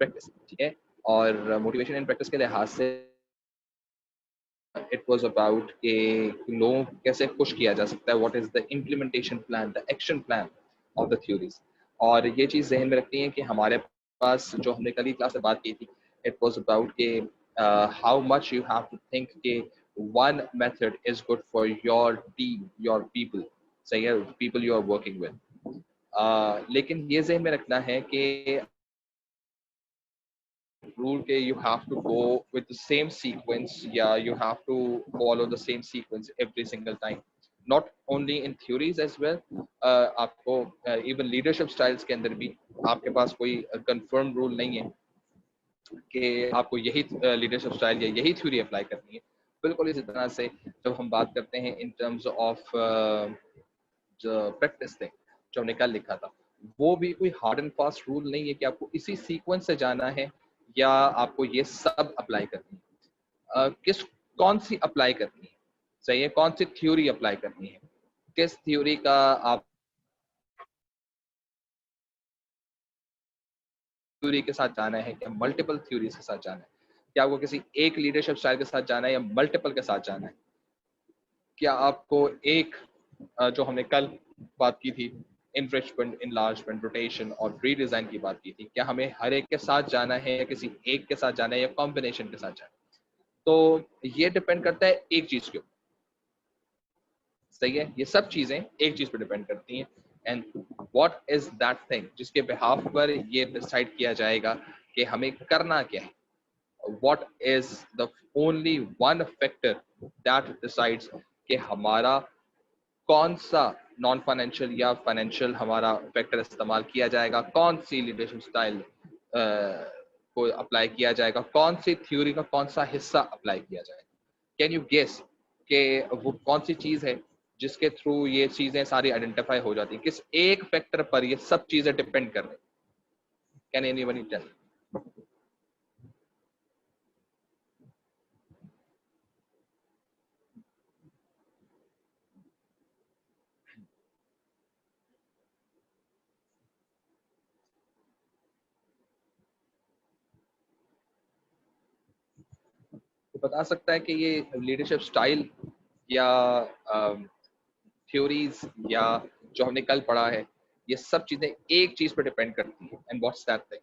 Practice, ठीक है। और मोटिवेशन इन प्रैक्टिस के लिहाज से इट वाज अबाउट कि लोगों को कैसे पुश किया जा सकता है, what is the implementation plan, the action plan of the theories. और ये चीज़ जहन में रखती है कि हमारे पास जो हमने कल ही क्लास में बात की थी, इट वाज अबाउट के how much you have to think के one method is good for your team, your people, सही है, people you are working with. लेकिन ये जहन में रखना है कि rule के you have to go with the same sequence, yeah, you have to follow the same sequence every single time, not only in theories as well। आपको even leadership styles के अंदर भी आपके पास कोई confirmed rule नहीं है कि आपको यही लीडरशिप स्टाइल या यही थ्योरी अप्लाई करनी है। बिल्कुल इसी तरह से जब हम बात करते हैं इन टर्म्स ऑफ जो प्रैक्टिस थे, जो हमने कल लिखा था, वो भी कोई हार्ड एंड फास्ट रूल नहीं है कि आपको इसी सीक्वेंस से जाना है या आपको ये सब अप्लाई करनी है। किस कौन सी अप्लाई करनी है, सही है, कौन सी थ्योरी अप्लाई करनी है, किस थ्योरी का आप थ्योरी के साथ जाना है, क्या मल्टीपल थ्योरीज के साथ जाना है, क्या आपको किसी एक लीडरशिप स्टाइल के साथ जाना है या मल्टीपल के साथ जाना है, क्या आपको एक जो हमने कल बात की थी इनफ्रेशमेंट, इनलार्जमेंट, रोटेशन और रीडिजाइन की बात की थी, क्या हमें हर एक के साथ जाना है या किसी एक के साथ जाना है या कॉम्बिनेशन के साथ जाना है। तो ये डिपेंड करता है एक चीज के ऊपर, सही है, ये सब चीजें एक चीज पर डिपेंड करती हैं। And what is that thing जिसके बिहाफ पर ये डिसाइड किया जाएगा कि हमें करना क्या है। what is the only one factor that decides कि हमारा कौन सा नॉन फाइनेंशियल या फाइनेंशियल हमारा फैक्टर इस्तेमाल किया जाएगा, कौन सी लीडरशिप स्टाइल को अप्लाई किया जाएगा, कौन सी थ्योरी का कौन सा हिस्सा अप्लाई किया जाएगा। कैन यू गेस कि वो कौन सी चीज है जिसके थ्रू ये चीजें सारी आइडेंटिफाई हो जाती हैं, किस एक फैक्टर पर ये सब चीजें डिपेंड कर रही। Can anybody tell? तो बता सकता है कि ये लीडरशिप स्टाइल या थ्योरीज या जो हमने कल पढ़ा है, ये सब चीजें एक चीज पर डिपेंड करती है। And what's that thing?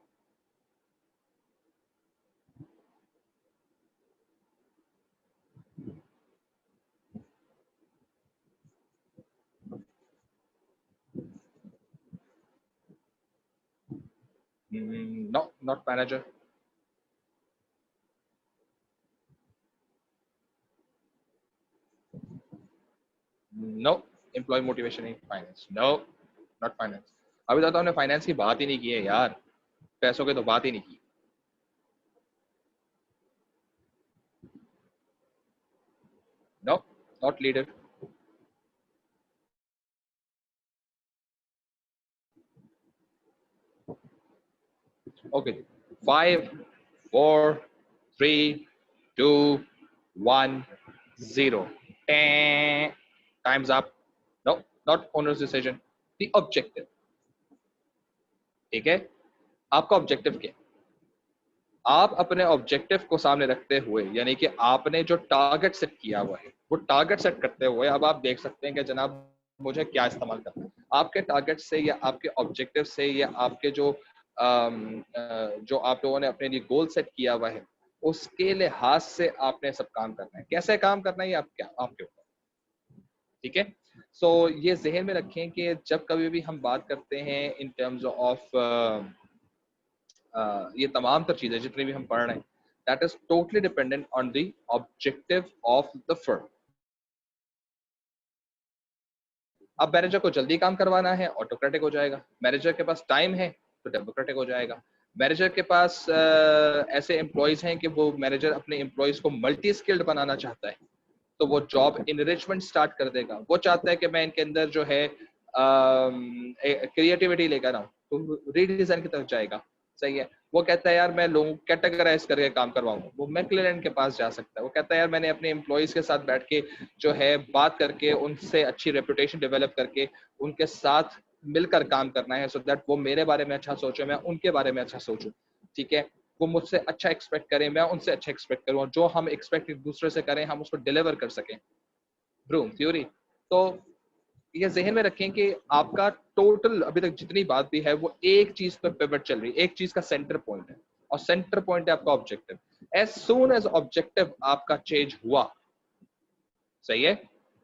No, not manager. No, employ motivation in finance. No, not finance. अभी तक तो हमने फाइनेंस की बात ही नहीं की है यार, पैसों की तो बात ही नहीं की। No, not leader. Okay, 5 4 3 2 1 0। Time's up. No, not owners decision, the objective. ठीक है, आपका ऑब्जेक्टिव क्या है? आप अपने ऑब्जेक्टिव को सामने रखते हुए, यानी कि आपने जो टारगेट सेट किया हुआ है, वो टारगेट सेट करते हुए अब आप देख सकते हैं कि जनाब मुझे क्या इस्तेमाल करना है। आपके टारगेट से या आपके ऑब्जेक्टिव से या आपके जो आप लोगों ने अपने लिए गोल सेट किया हुआ है, उसके लिहाज से आपने सब काम करना है। कैसे काम करना है ये आपके ऊपर, ठीक है। सो ये जहन में रखें कि जब कभी भी हम बात करते हैं इन टर्म्स ऑफ ये तमाम तर चीजें जितनी भी हम पढ़ रहे हैं, that is totally dependent on the objective of the firm. अब मैनेजर को जल्दी काम करवाना है, ऑटोक्रेटिक हो जाएगा। मैनेजर के पास टाइम है तो डेमोक्रेटिक हो जाएगा। मैनेजर के पास ऐसे एम्प्लॉयज हैं कि वो मैनेजर अपने एम्प्लॉयज को मल्टी स्किल्ड बनाना चाहता है, तो वो जॉब इनरिचमेंट स्टार्ट कर देगा। वो चाहता है कि मैं इनके अंदर जो है क्रिएटिविटी लेकर आऊं, तो रीडिजाइन की तरफ जाएगा। सही है, वो कहता है यार मैं लोगों को कैटेगराइज करके काम करवाऊंगा, वो मैक्लेलैंड के पास जा सकता है। वो कहता है यार मैंने अपने एम्प्लॉयज के साथ बैठ के जो है बात करके उनसे अच्छी रेपुटेशन डेवलप करके उनके साथ मिलकर काम करना है, सो दैट वो मेरे बारे में अच्छा सोचे, मैं उनके बारे में अच्छा सोचूं। ठीक है, वो मुझसे अच्छा एक्सपेक्ट करें, मैं उनसे अच्छा एक्सपेक्ट करूं, और जो हम एक्सपेक्ट एक दूसरे से करें हम उसको डिलीवर कर सकें। Vroom theory. तो ये जहन में रखें कि आपका टोटल अभी तक जितनी बात भी है वो एक चीज पर पिवट चल रही है, एक चीज का सेंटर पॉइंट है, और सेंटर पॉइंट है आपका objective. As soon as objective आपका चेंज हुआ, सही है,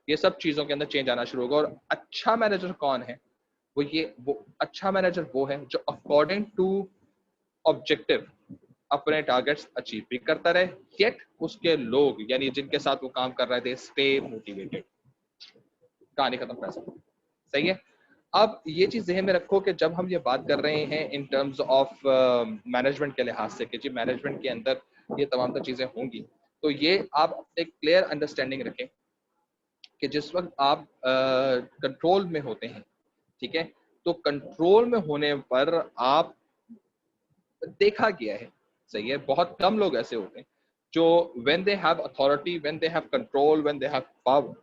ये सब चीजों के अंदर चेंज आना शुरू होगा। और अच्छा मैनेजर कौन है? वो अच्छा मैनेजर वो है जो अकॉर्डिंग टू ऑब्जेक्टिव अपने टारगेट्स अचीव भी करता रहे, येट उसके लोग यानी जिनके साथ वो काम कर रहे थे स्टे मोटिवेटेड। कहानी खत्म कर सकते, सही है। अब ये चीज ध्यान में रखो कि जब हम ये बात कर रहे हैं इन टर्म्स ऑफ मैनेजमेंट के लिहाज से कि जी मैनेजमेंट के अंदर ये तमाम तर चीजें होंगी, तो ये आप अपने क्लियर अंडरस्टैंडिंग रखें कि जिस वक्त आप कंट्रोल में होते हैं, ठीक है, तो कंट्रोल में होने पर आप, देखा गया है, सही है, बहुत कम लोग ऐसे होते हैं जो when they have authority, when they have control, when they have power,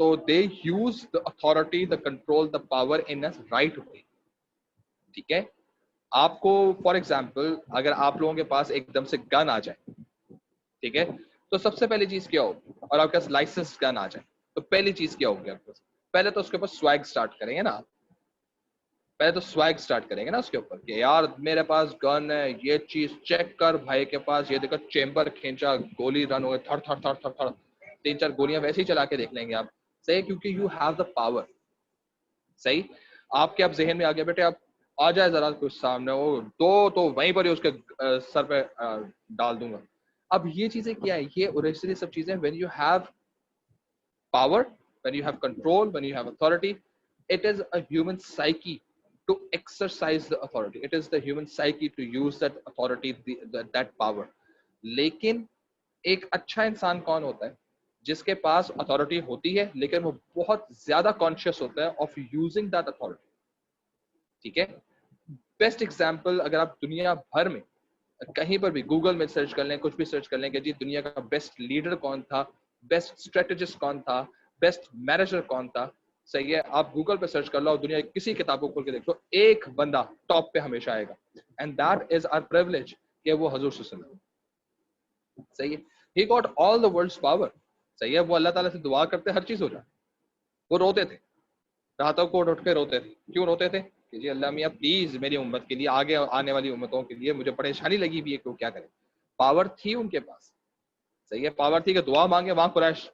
तो they use the authority, the control, the power in a right way. ठीक है, आपको फॉर एग्जाम्पल अगर आप लोगों के पास एकदम से गन आ जाए, ठीक है, तो सबसे पहली चीज क्या होगी, और आपके पास लाइसेंस गन आ जाए, तो पहली चीज क्या होगी आपके पास? पहले तो उसके ऊपर स्वैग स्टार्ट करेंगे ना, पहले तो स्वैग स्टार्ट करेंगे ना उसके ऊपर कि यार मेरे पास गन है, ये चीज चेक कर भाई के पास, ये देखो चेम्बर खींचा, गोली रन हो गए, थर थर थर थर थर, 3-4 गोलियां वैसे ही चला के देख लेंगे आप, सही, क्योंकि यू हैव द पावर। सही, आपके आप जहन में आ गया बेटे आप आ जाए जरा कुछ सामने, वो दो तो वहीं पर ही उसके सर पे डाल दूंगा। अब ये चीजें क्या है? ये ओरिजिनली सब चीजें when you have power, when you have control, when you have authority, it is a human psyche to exercise the authority. It is the human psyche to use that authority, that power. लेकिन एक अच्छा इंसान कौन होता है? जिसके पास authority होती है लेकिन वो बहुत ज्यादा कॉन्शियस होता है ऑफ यूजिंग दैट अथॉरिटी। ठीक है, बेस्ट एग्जांपल अगर आप दुनिया भर में कहीं पर भी गूगल में सर्च कर लें, कुछ भी सर्च कर लें कि जी दुनिया का बेस्ट लीडर कौन था, बेस्ट स्ट्रेटेजिस्ट कौन था, बेस्ट मैनेजर कौन था, सही है, आप गूगल पे सर्च कर लो, दुनिया की किसी किताब को खोल के देख लो, एक बंदा टॉप पे हमेशा आएगा, and that is our privilege कि वो हजूर सल्लल्लाहु अलैहि वसल्लम, सही है, he got all the world's power, सही है, वो अल्लाह ताला से दुआ करते हर चीज हो जाए। वो रोते थे, रातों को उठ के रोते थे, क्यों रोते थे? कि जी अल्लाह मियाँ प्लीज मेरी उम्मत के लिए, आगे आने वाली उम्मतों के लिए मुझे परेशानी लगी हुई है, क्यों, क्या करें? पावर थी उनके पास, सही है, पावर थी कि दुआ मांगे, वहां कुरैश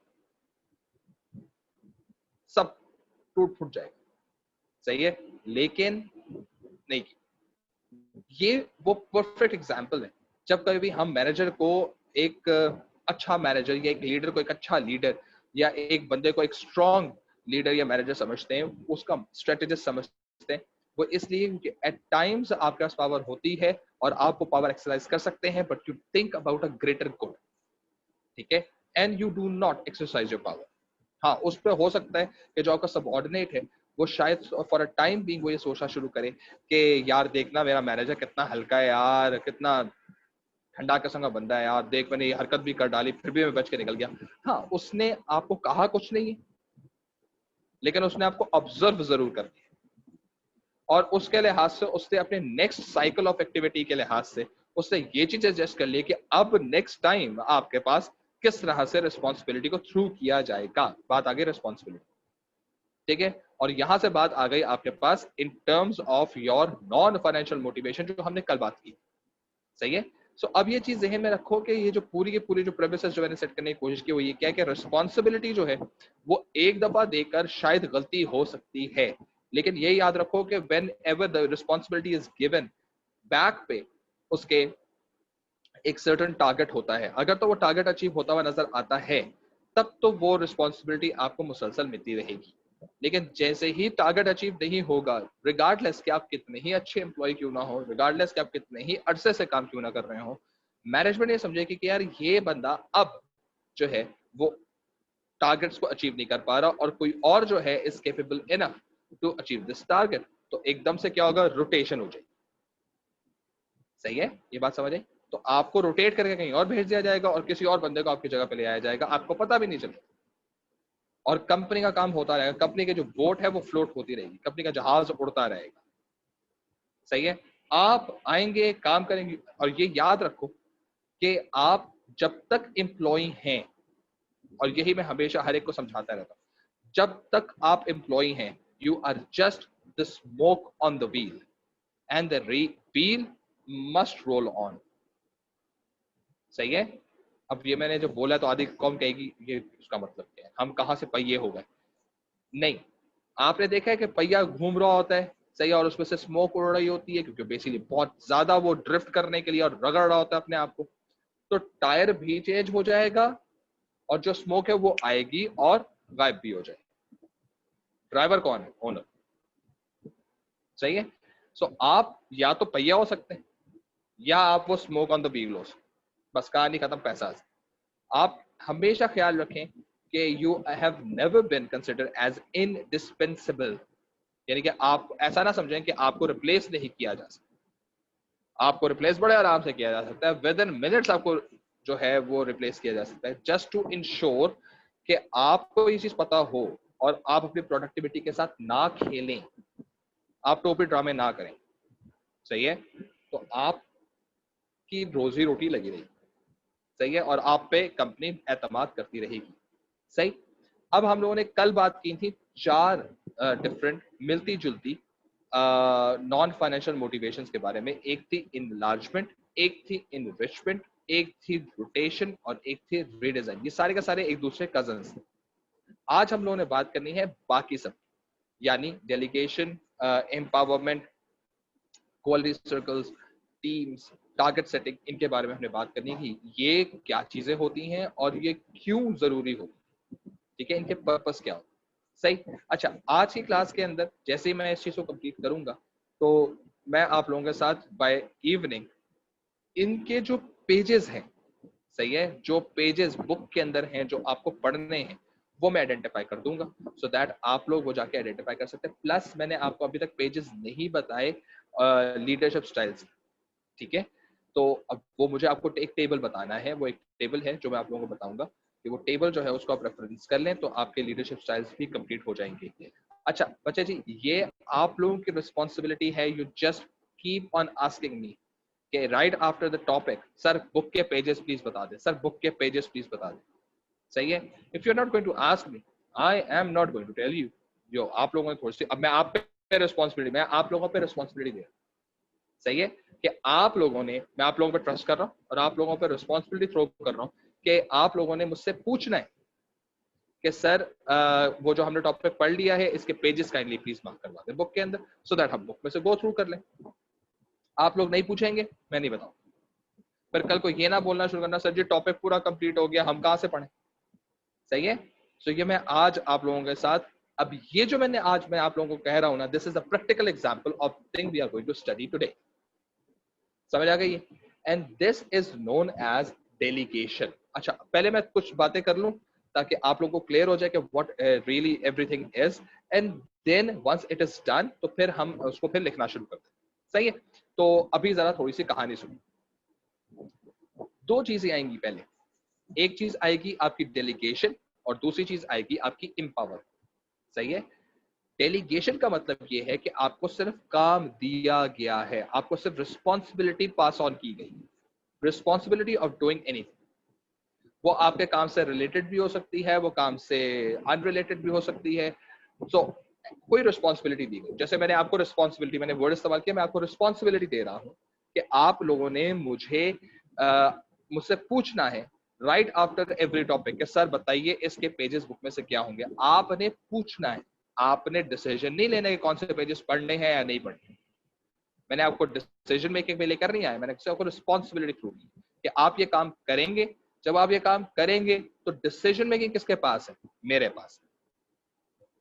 सब टूट फूट जाएगा, सही है, लेकिन नहीं की। ये वो परफेक्ट एग्जाम्पल है जब कभी हम मैनेजर को एक अच्छा मैनेजर या एक लीडर को एक अच्छा लीडर या एक बंदे को एक स्ट्रॉन्ग लीडर या मैनेजर समझते हैं, उसका स्ट्रेटेजिस्ट समझते हैं, वो इसलिए क्योंकि एट टाइम्स आपके पास पावर होती है और आप वो पावर एक्सरसाइज कर सकते हैं, but you think about a greater good, ठीक है, and you do not exercise your power. हाँ, उस पर हो सकता है कि जो आपका सबऑर्डिनेट है वो शायद फॉर अ टाइम बीइंग वो ये सोचना शुरू करे कि यार देखना मेरा मैनेजर कितना हल्का है यार, कितना ठंडा किस्म का बंदा है यार, देख मैंने ये हरकत भी कर डाली फिर भी मैं बच के निकल गया। हाँ, उसने आपको कहा कुछ नहीं है, लेकिन उसने आपको ऑब्जर्व जरूर कर दिया, और उसके लिहाज से उसने अपने नेक्स्ट साइकिल ऑफ एक्टिविटी के लिहाज से उसने ये चीज सजेस्ट कर ली कि अब नेक्स्ट टाइम आपके पास किस तरह से रिस्पॉन्सिबिलिटी को थ्रू किया जाएगा। बात आ गई रिस्पॉन्सिबिलिटी, ठीक है, और यहां से बात आ गई आपके पास in terms of your non financial motivation, जो हमने कल बात की, सही है। सो अब ये चीज जहन में रखो कि ये जो पूरी की पूरी जो प्रेमिसेस जो मैंने सेट करने की कोशिश की वो ये क्या है कि रिस्पॉन्सिबिलिटी जो है वो एक दफा देकर शायद गलती हो सकती है, लेकिन ये याद रखो कि when ever the responsibility is given, back पे उसके एक सर्टन टारगेट होता है, अगर तो वो टारगेट अचीव होता हुआ नजर आता है तब तो वो रिस्पॉन्सिबिलिटी आपको मुसलसल मिलती रहेगी। लेकिन जैसे ही टारगेट अचीव नहीं होगा, रिगार्डलेस कि आप कितने ही अच्छे एम्प्लॉय क्यों ना हो, रिगार्डलेस कि आप कितने ही अरसे से काम क्यों ना कर रहे हो, मैनेजमेंट ये समझेगी कि यार ये बंदा अब जो है वो टारगेट्स को अचीव नहीं कर पा रहा और कोई और जो है is capable enough to achieve this target, तो एकदम से क्या होगा, रोटेशन हो जाएगी, सही है, ये बात समझे। तो आपको रोटेट करके कहीं और भेज दिया जाएगा और किसी और बंदे को आपकी जगह पे ले आया जाएगा, आपको पता भी नहीं चलेगा, और कंपनी का काम होता रहेगा, कंपनी की जो बोट है वो फ्लोट होती रहेगी, कंपनी का जहाज उड़ता रहेगा, सही है। आप आएंगे, काम करेंगे, और ये याद रखो कि आप जब तक एम्प्लॉय हैं, और यही मैं हमेशा हर एक को समझाता रहता हूं, जब तक आप एम्प्लॉय हैं, you are just the smoke on the wheel and the wheel must roll on. सही है। अब ये मैंने जो बोला तो आधी कौन कहेगी ये उसका मतलब क्या है, हम कहां से पहिए हो गए। नहीं, आपने देखा है कि पहिया घूम रहा होता है, सही है, और उसमें से स्मोक उड़ रही होती है, क्योंकि बेसिकली बहुत ज्यादा वो ड्रिफ्ट करने के लिए और रगड़ रहा होता है अपने आप को, तो टायर भी चेंज हो जाएगा और जो स्मोक है वो आएगी और गायब भी हो जाएगी। ड्राइवर कौन है? ओनर। सही है। सो आप या तो पहिया हो सकते हैं या आप वो स्मोक ऑन द व्हील हो सकते, बस कहानी खत्म, पैसा। आप हमेशा ख्याल रखें कि you have never been considered as indispensable, यानी कि आप ऐसा ना समझें कि आपको रिप्लेस नहीं किया जा सकता। आपको रिप्लेस बड़े आराम से किया जा सकता है, विद इन मिनट्स आपको जो है वो रिप्लेस किया जा सकता है, जस्ट टू इंश्योर कि आपको ये चीज पता हो और आप अपनी प्रोडक्टिविटी के साथ ना खेलें, आप टोपी ड्रामे ना करें। सही है। तो आपकी रोजी रोटी लगी रहेगी। सही है। और आप पे कंपनी एतमाद करती रहेगी। सही। अब हम लोगों ने कल बात की थी 4 डिफरेंट मिलती जुलती नॉन फाइनेंशियल मोटिवेशंस के बारे में। एक थी इनलार्जमेंट, एक थी इनरिचमेंट, एक थी रोटेशन और एक थी रीडिजाइन। ये सारे का सारे एक दूसरे कजन्स थे। आज हम लोगों ने बात करनी है बाकी सब, यानी delegation, empowerment, quality circles, teams, target setting, इनके बारे में हमने बात करनी है कि ये क्या चीजें होती हैं और ये क्यों जरूरी होती है। ठीक है, इनके पर्पस क्या होते हैं। सही। अच्छा, आज की क्लास के अंदर जैसे ही मैं इस चीज को कंप्लीट करूंगा तो मैं आप लोगों के साथ बाय इवनिंग इनके जो पेजेस हैं, सही है, जो पेजेस बुक के अंदर हैं जो आपको पढ़ने हैं वो मैं आइडेंटिफाई कर दूंगा, सो दैट आप लोग वो जाके आइडेंटिफाई कर सकते हैं। प्लस मैंने आपको अभी तक पेजेस नहीं बताए लीडरशिप स्टाइल्स। ठीक है। तो अब वो मुझे आपको एक टेबल बताना है, वो एक टेबल है जो मैं आप लोगों को बताऊंगा कि वो टेबल जो है उसको आप रेफरेंस कर लें तो आपके लीडरशिप स्टाइल्स भी कंप्लीट हो जाएंगे। अच्छा बच्चे जी, ये आप लोगों की रिस्पॉन्सिबिलिटी है, you just keep on asking me कि right after the topic, sir book के पेजेस प्लीज बता दें, सर बुक के पेजेस प्लीज बता दें। सही है। If you are not going to ask me, I am not going to tell you. जो आप लोगों ने थोड़ी सी, अब मैं आप पे रिस्पॉन्सिबिलिटी, मैं आप लोगों पे रिस्पॉन्सिबिलिटी दे रहा हूं। सही है कि आप लोगों ने, मैं आप लोगों पे ट्रस्ट कर रहा हूं और आप लोगों पे रिस्पॉन्सिबिलिटी थ्रो कर रहा हूं कि आप लोगों ने मुझसे पूछना है कि सर वो जो हमने टॉपिक पढ़ लिया है इसके पेजेस काइंडली प्लीज मार्क करवा दें बुक के अंदर, सो दैट हम बुक में से गो थ्रू कर लें। आप लोग नहीं पूछेंगे, मैं नहीं बताऊं, पर कल को ये ना बोलना शुरू करना सर जी टॉपिक पूरा कंप्लीट हो गया, हम कहां से पढ़ें। सही है। सो ये मैं आज आप लोगों के साथ, अब ये जो मैंने आज मैं आप लोगों को कह रहा हूं ना, this is a practical example of thing we are going to study today. समझ आ गई है। And this is known as delegation. अच्छा, पहले मैं कुछ बातें कर लूं ताकि आप लोगों को क्लियर हो जाए कि what really everything is, and then once it is done तो फिर हम उसको फिर लिखना शुरू करते हैं। सही है। तो अभी जरा थोड़ी सी कहानी सुनो। दो चीजें आएंगी पहले, एक चीज आएगी आपकी डेलीगेशन और दूसरी चीज आएगी आपकी एम्पावर। सही है। डेलीगेशन का मतलब यह है कि आपको सिर्फ काम दिया गया है, आपको सिर्फ रिस्पॉन्सिबिलिटी पास ऑन की गई, रिस्पॉन्सिबिलिटी ऑफ डूइंग एनीथिंग। वो आपके काम से रिलेटेड भी हो सकती है, वो काम से अनरिलेटेड भी हो सकती है। सो कोई रिस्पॉन्सिबिलिटी दी गई, जैसे मैंने आपको रिस्पॉन्सिबिलिटी, मैंने वर्ड इस्तेमाल किया, मैं आपको रिस्पॉन्सिबिलिटी दे रहा हूं कि आप लोगों ने मुझसे पूछना है right after every topic, sir बताइए इसके पेजेस बुक में से क्या होंगे। आपने पूछना है, आपने डिसीजन नहीं लेना कि कौन से पेजेस पढ़ने हैं या नहीं पढ़ने। मैंने आपको डिसीजन मेकिंग में लेकर नहीं आया, मैंने आपको रिस्पॉन्सिबिलिटी थ्रू दी कि आप ये काम करेंगे। जब आप ये काम करेंगे तो डिसीजन मेकिंग किसके पास है? मेरे पास।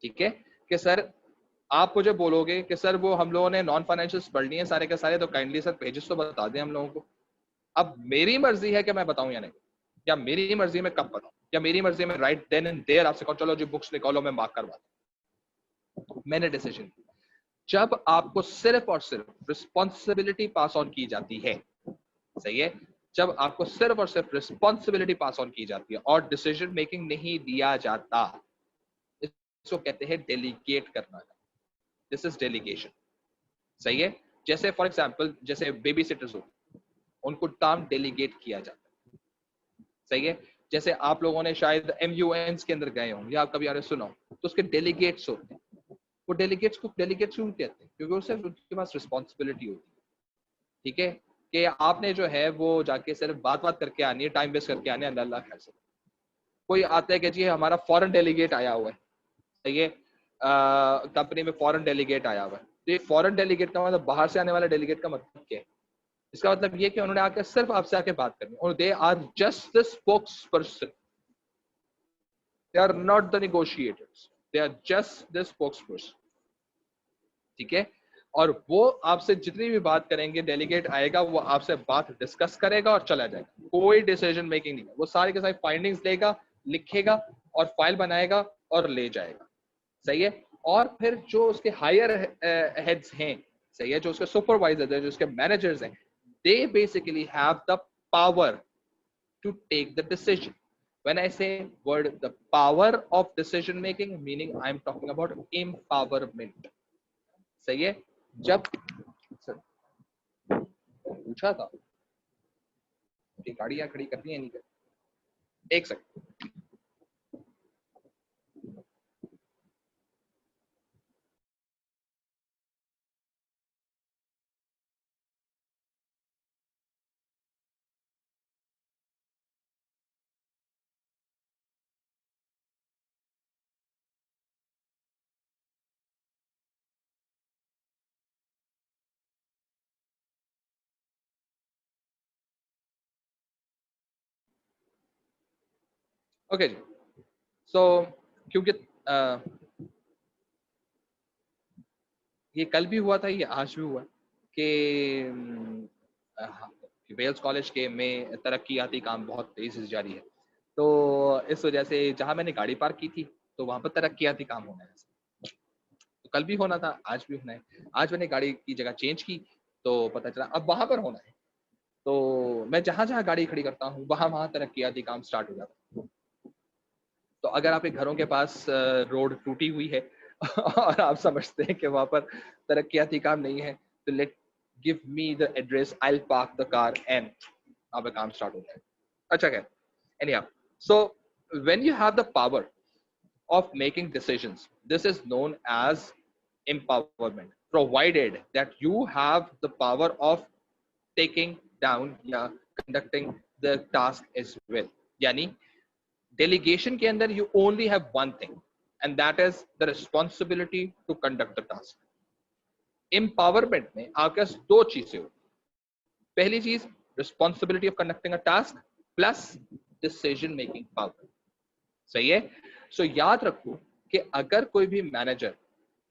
ठीक है। कि सर आप मुझे बोलोगे कि सर वो हम लोगों ने नॉन फाइनेंशियल पढ़ लिए हैं सारे के सारे, तो काइंडली सर पेजेस तो बता दें हम लोगों को। अब मेरी मर्जी है कि मैं बताऊं या नहीं, या मेरी मर्जी में कब बताऊं, या मेरी मर्जी में राइट देन एंड देयर आपसे कहूं चलो जी बुक्स निकालो मैं मार्क करवा दूं। मैंने डिसीजन किया। जब आपको सिर्फ और सिर्फ रिस्पॉन्सिबिलिटी पास ऑन की जाती है, सही है, जब आपको सिर्फ और सिर्फ रिस्पॉन्सिबिलिटी पास ऑन की जाती है और डिसीजन मेकिंग नहीं दिया जाता, इसको कहते हैं डेलीगेट करना। This is delegation. सही है। जैसे फॉर एग्जाम्पल जैसे बेबी सिटर्स हो, उनको काम डेलीगेट किया जाता है, सही है। जैसे आप लोगों ने शायद MUNs के अंदर गए हों या आप कभी सुना हो, तो उसके डेलीगेट्स होते हैं। वो डेलीगेट्स को डेलीगेट्स क्यों कहते हैं? क्योंकि उससे उनके पास रिस्पॉन्सिबिलिटी होती है, ठीक है, कि आपने जो है वो जाके सिर्फ बात बात करके आनी है, टाइम वेस्ट करके आने, अल्लाह खैर से। कोई आता है कि जी हमारा फॉरेन डेलीगेट आया हुआ है, सही है, कंपनी में फॉरेन डेलीगेट आया हुआ है, तो ये फॉरेन डेलीगेट का मतलब बाहर से आने वाला डेलीगेट का मतलब क्या है? इसका मतलब ये कि उन्होंने आकर सिर्फ आपसे आके बात करनी, और they are just the spokesperson, they are not the negotiators, they are just the spokesperson, ठीक है। और वो आपसे जितनी भी बात करेंगे, डेलीगेट आएगा वो आपसे बात डिस्कस करेगा और चला जाएगा, कोई डिसीजन मेकिंग नहीं है, वो सारे के सारे फाइंडिंग्स लेगा, लिखेगा और फाइल बनाएगा और ले जाएगा, सही है। और फिर जो उसके हायर हेड्स हैं, सही है, जो उसके सुपरवाइजर्स हैं, जो उसके मैनेजर्स हैं, they basically have the power to take the decision. When I say word the power of decision making, meaning I am talking about empowerment. सही है। जब पूछा था कि गाड़ियां खड़ी करनी है नहीं करनी, एक सेकंड। ओके जी, सो क्योंकि ये कल भी हुआ था, ये आज भी हुआ कि वेल्स कॉलेज के में तरक्याती काम बहुत तेजी से जारी है, तो इस वजह से जहां मैंने गाड़ी पार्क की थी तो वहां पर तरक्याती काम होना है, तो कल भी होना था, आज भी होना है। आज मैंने गाड़ी की जगह चेंज की तो पता चला अब वहां पर होना है, तो मैं जहां जहां गाड़ी खड़ी करता हूँ वहां वहां तरक्याती काम स्टार्ट हो जाता है। तो अगर आपके घरों के पास रोड टूटी हुई है और आप समझते हैं कि वहां पर तरक्याती काम नहीं है, तो let give me the address, I will park the car and आपका काम स्टार्ट हो जाए। अच्छा खैर, anyhow, so when you have the power of making decisions, this is known as empowerment, provided that you have the power of taking down या conducting the task as well. यानी delegation के अंदर you only have one thing, and that is the responsibility to conduct the task. Empowerment में आपके पास दो चीजें होती, पहली चीज responsibility of conducting a task plus decision making power, सही है। सो याद रखो कि अगर कोई भी मैनेजर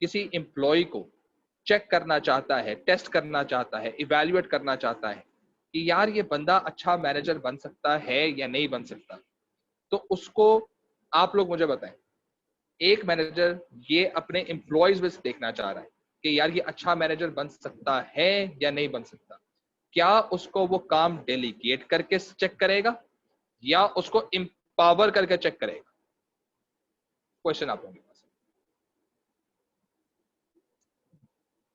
किसी एम्प्लॉय को चेक करना चाहता है, टेस्ट करना चाहता है, इवेल्युएट करना चाहता है कि यार ये बंदा अच्छा मैनेजर बन सकता है या नहीं बन सकता, तो उसको आप लोग मुझे बताएं, एक मैनेजर ये अपने एम्प्लॉयज में देखना चाह रहा है कि यार ये अच्छा मैनेजर बन सकता है या नहीं बन सकता, क्या उसको वो काम डेलीगेट करके चेक करेगा या उसको एम्पावर करके चेक करेगा? क्वेश्चन आप लोगों के पास।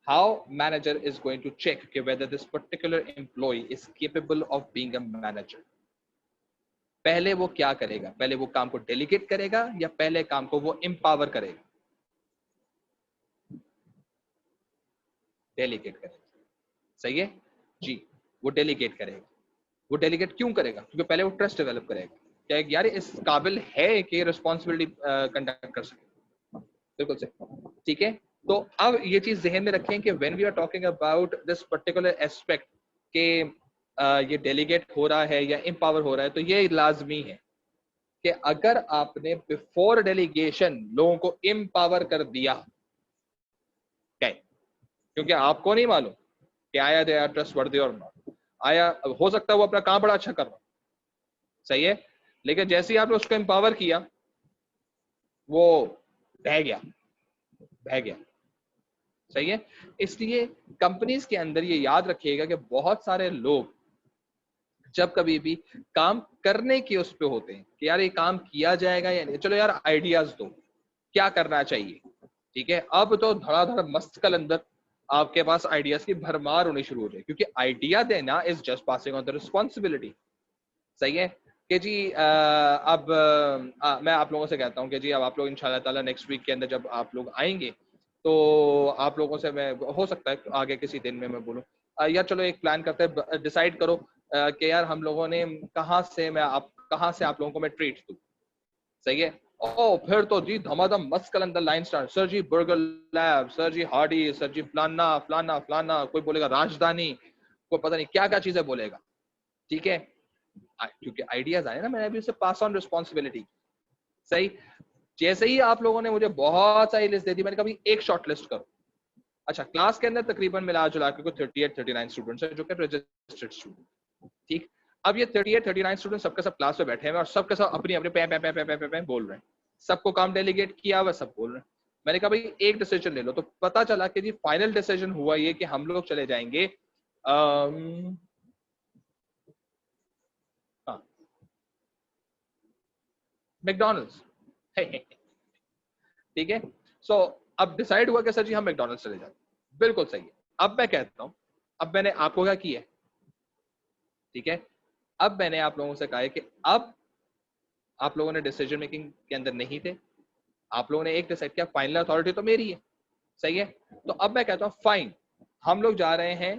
How manager is going to check whether this particular employee is capable of being a manager? पहले वो क्या करेगा? पहले वो काम को डेलीगेट करेगा या पहले काम को वो एम्पावर करेगा? डेलीगेट करेगा, सही है जी, वो डेलीगेट करेगा। वो डेलीगेट क्यों करेगा? क्योंकि पहले वो ट्रस्ट डेवलप करेगा, क्या यार इस काबिल है कि रिस्पॉन्सिबिलिटी कंडक्ट कर सके, बिल्कुल सही, ठीक है। तो अब ये चीज जहन में रखें कि when we are talking about this particular aspect के ये डेलीगेट हो रहा है या एम्पावर हो रहा है, तो ये लाजमी है कि अगर आपने बिफोर डेलीगेशन लोगों को एम्पावर कर दिया, क्योंकि आपको नहीं मालूम कि आया दे आर ट्रस्टवर्दी और नॉट, आया हो सकता है वो अपना काम बड़ा अच्छा कर रहा, सही है, लेकिन जैसे ही आपने उसको एम्पावर किया वो बह गया, बह गया, सही है। इसलिए कंपनीज के अंदर ये याद रखिएगा कि बहुत सारे लोग जब कभी भी काम करने के उस पे होते हैं कि यार ये काम किया जाएगा या नहीं, चलो यार आइडियाज दो क्या करना चाहिए, ठीक है। अब तो धड़ाधड़ मस्त कल अंदर आपके पास आइडियाज की भरमार होनी शुरू हो जाए, क्योंकि आइडिया देना is just passing on the responsibility. सही है कि जी अब मैं आप लोगों से कहता हूँ कि जी अब आप लोग इंशाल्लाह ताला नेक्स्ट वीक के अंदर जब आप लोग आएंगे तो आप लोगों से मैं हो सकता है आगे किसी दिन में मैं बोलूँ यार चलो एक प्लान करते हैं, डिसाइड करो कि यार हम लोगों ने कहाँ से आप लोगों को मैं ट्रीट दूँ। सही है। ओ फिर तो जी धमाधम मस्त कलंदर लाइन स्टार्ट, सर जी बर्गर लैब, सर जी हार्डी, सर जी फलाना फलाना फलाना, कोई बोलेगा राजधानी, कोई पता नहीं क्या क्या चीजें बोलेगा। ठीक है, क्योंकि आइडियाज आए ना, मैंने अभी उसे पास ऑन रिस्पॉन्सिबिलिटी। सही। जैसे ही आप लोगों ने मुझे बहुत सारी लिस्ट दे दी, मैंने कहा एक शॉर्ट लिस्ट करो। अच्छा, क्लास के अंदर तकरीबन मिला जुला के कोई 38-39 स्टूडेंट्स हैं जो कि रजिस्टर्ड स्टूडेंट। ठीक। अब ये 38-39 स्टूडेंट सबके सब क्लास में बैठे हैं और सबके सब अपनी अपनी पै पै पै पै पै पै बोल रहे हैं। सबको काम डेलीगेट किया हुआ, सब बोल रहे हैं। मैंने कहा भाई एक डिसीजन ले लो। तो पता चला कि जी फाइनल डिसीजन हुआ ये कि हम लोग चले जाएंगे मैकडोनल्ड्स। ठीक है। सो अब डिसाइड हुआ कि सर जी हम मैकडोनल्ड्स चले जाते। बिल्कुल सही है। अब मैं कहता हूं, अब मैंने आपको क्या किया, ठीक है, अब मैंने आप लोगों से कहा है कि अब आप लोगों ने डिसीजन मेकिंग के अंदर नहीं थे, आप लोगों ने एक डिसाइड किया, फाइनल अथॉरिटी तो मेरी है। सही है। तो अब मैं कहता हूं फाइन, हम लोग जा रहे हैं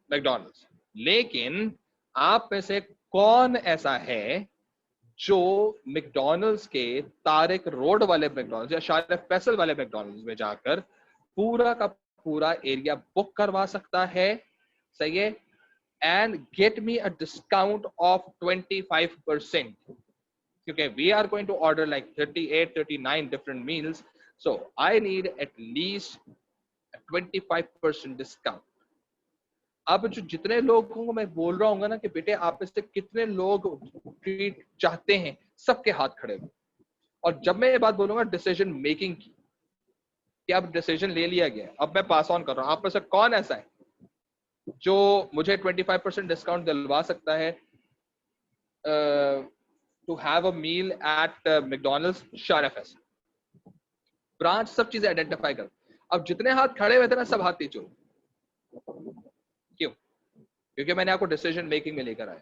मैकडोनल्ड्स, लेकिन आप में से कौन ऐसा है जो मैकडोनल्ड्स के तारिक रोड वाले मैकडोनल्ड्स या शायद फैसल वाले मैकडोनल्ड्स में जाकर पूरा का पूरा एरिया बुक करवा सकता है। सही है। And get me a discount of 25%, क्योंकि we are going to order like 38-39 different meals, so I need at least a 25% discount. अब जो जितने लोगों को मैं बोल रहा हूँ ना कि बेटे आप में से कितने लोग ट्रीट चाहते हैं, सबके हाथ खड़े हो। और जब मैं ये बात बोलूंगा डिसीजन मेकिंग की, कि अब डिसीजन ले लिया गया, अब मैं पास ऑन कर रहा हूं, आप में से कौन ऐसा है जो मुझे 25% डिस्काउंट दिलवा सकता है to have a meal at McDonald's Sharaf branch, सब चीजें आइडेंटिफाई कर। अब जितने हाथ खड़े हुए थे ना, सब हाथ नीचे। क्यों? क्योंकि मैंने आपको डिसीजन मेकिंग में लेकर आया।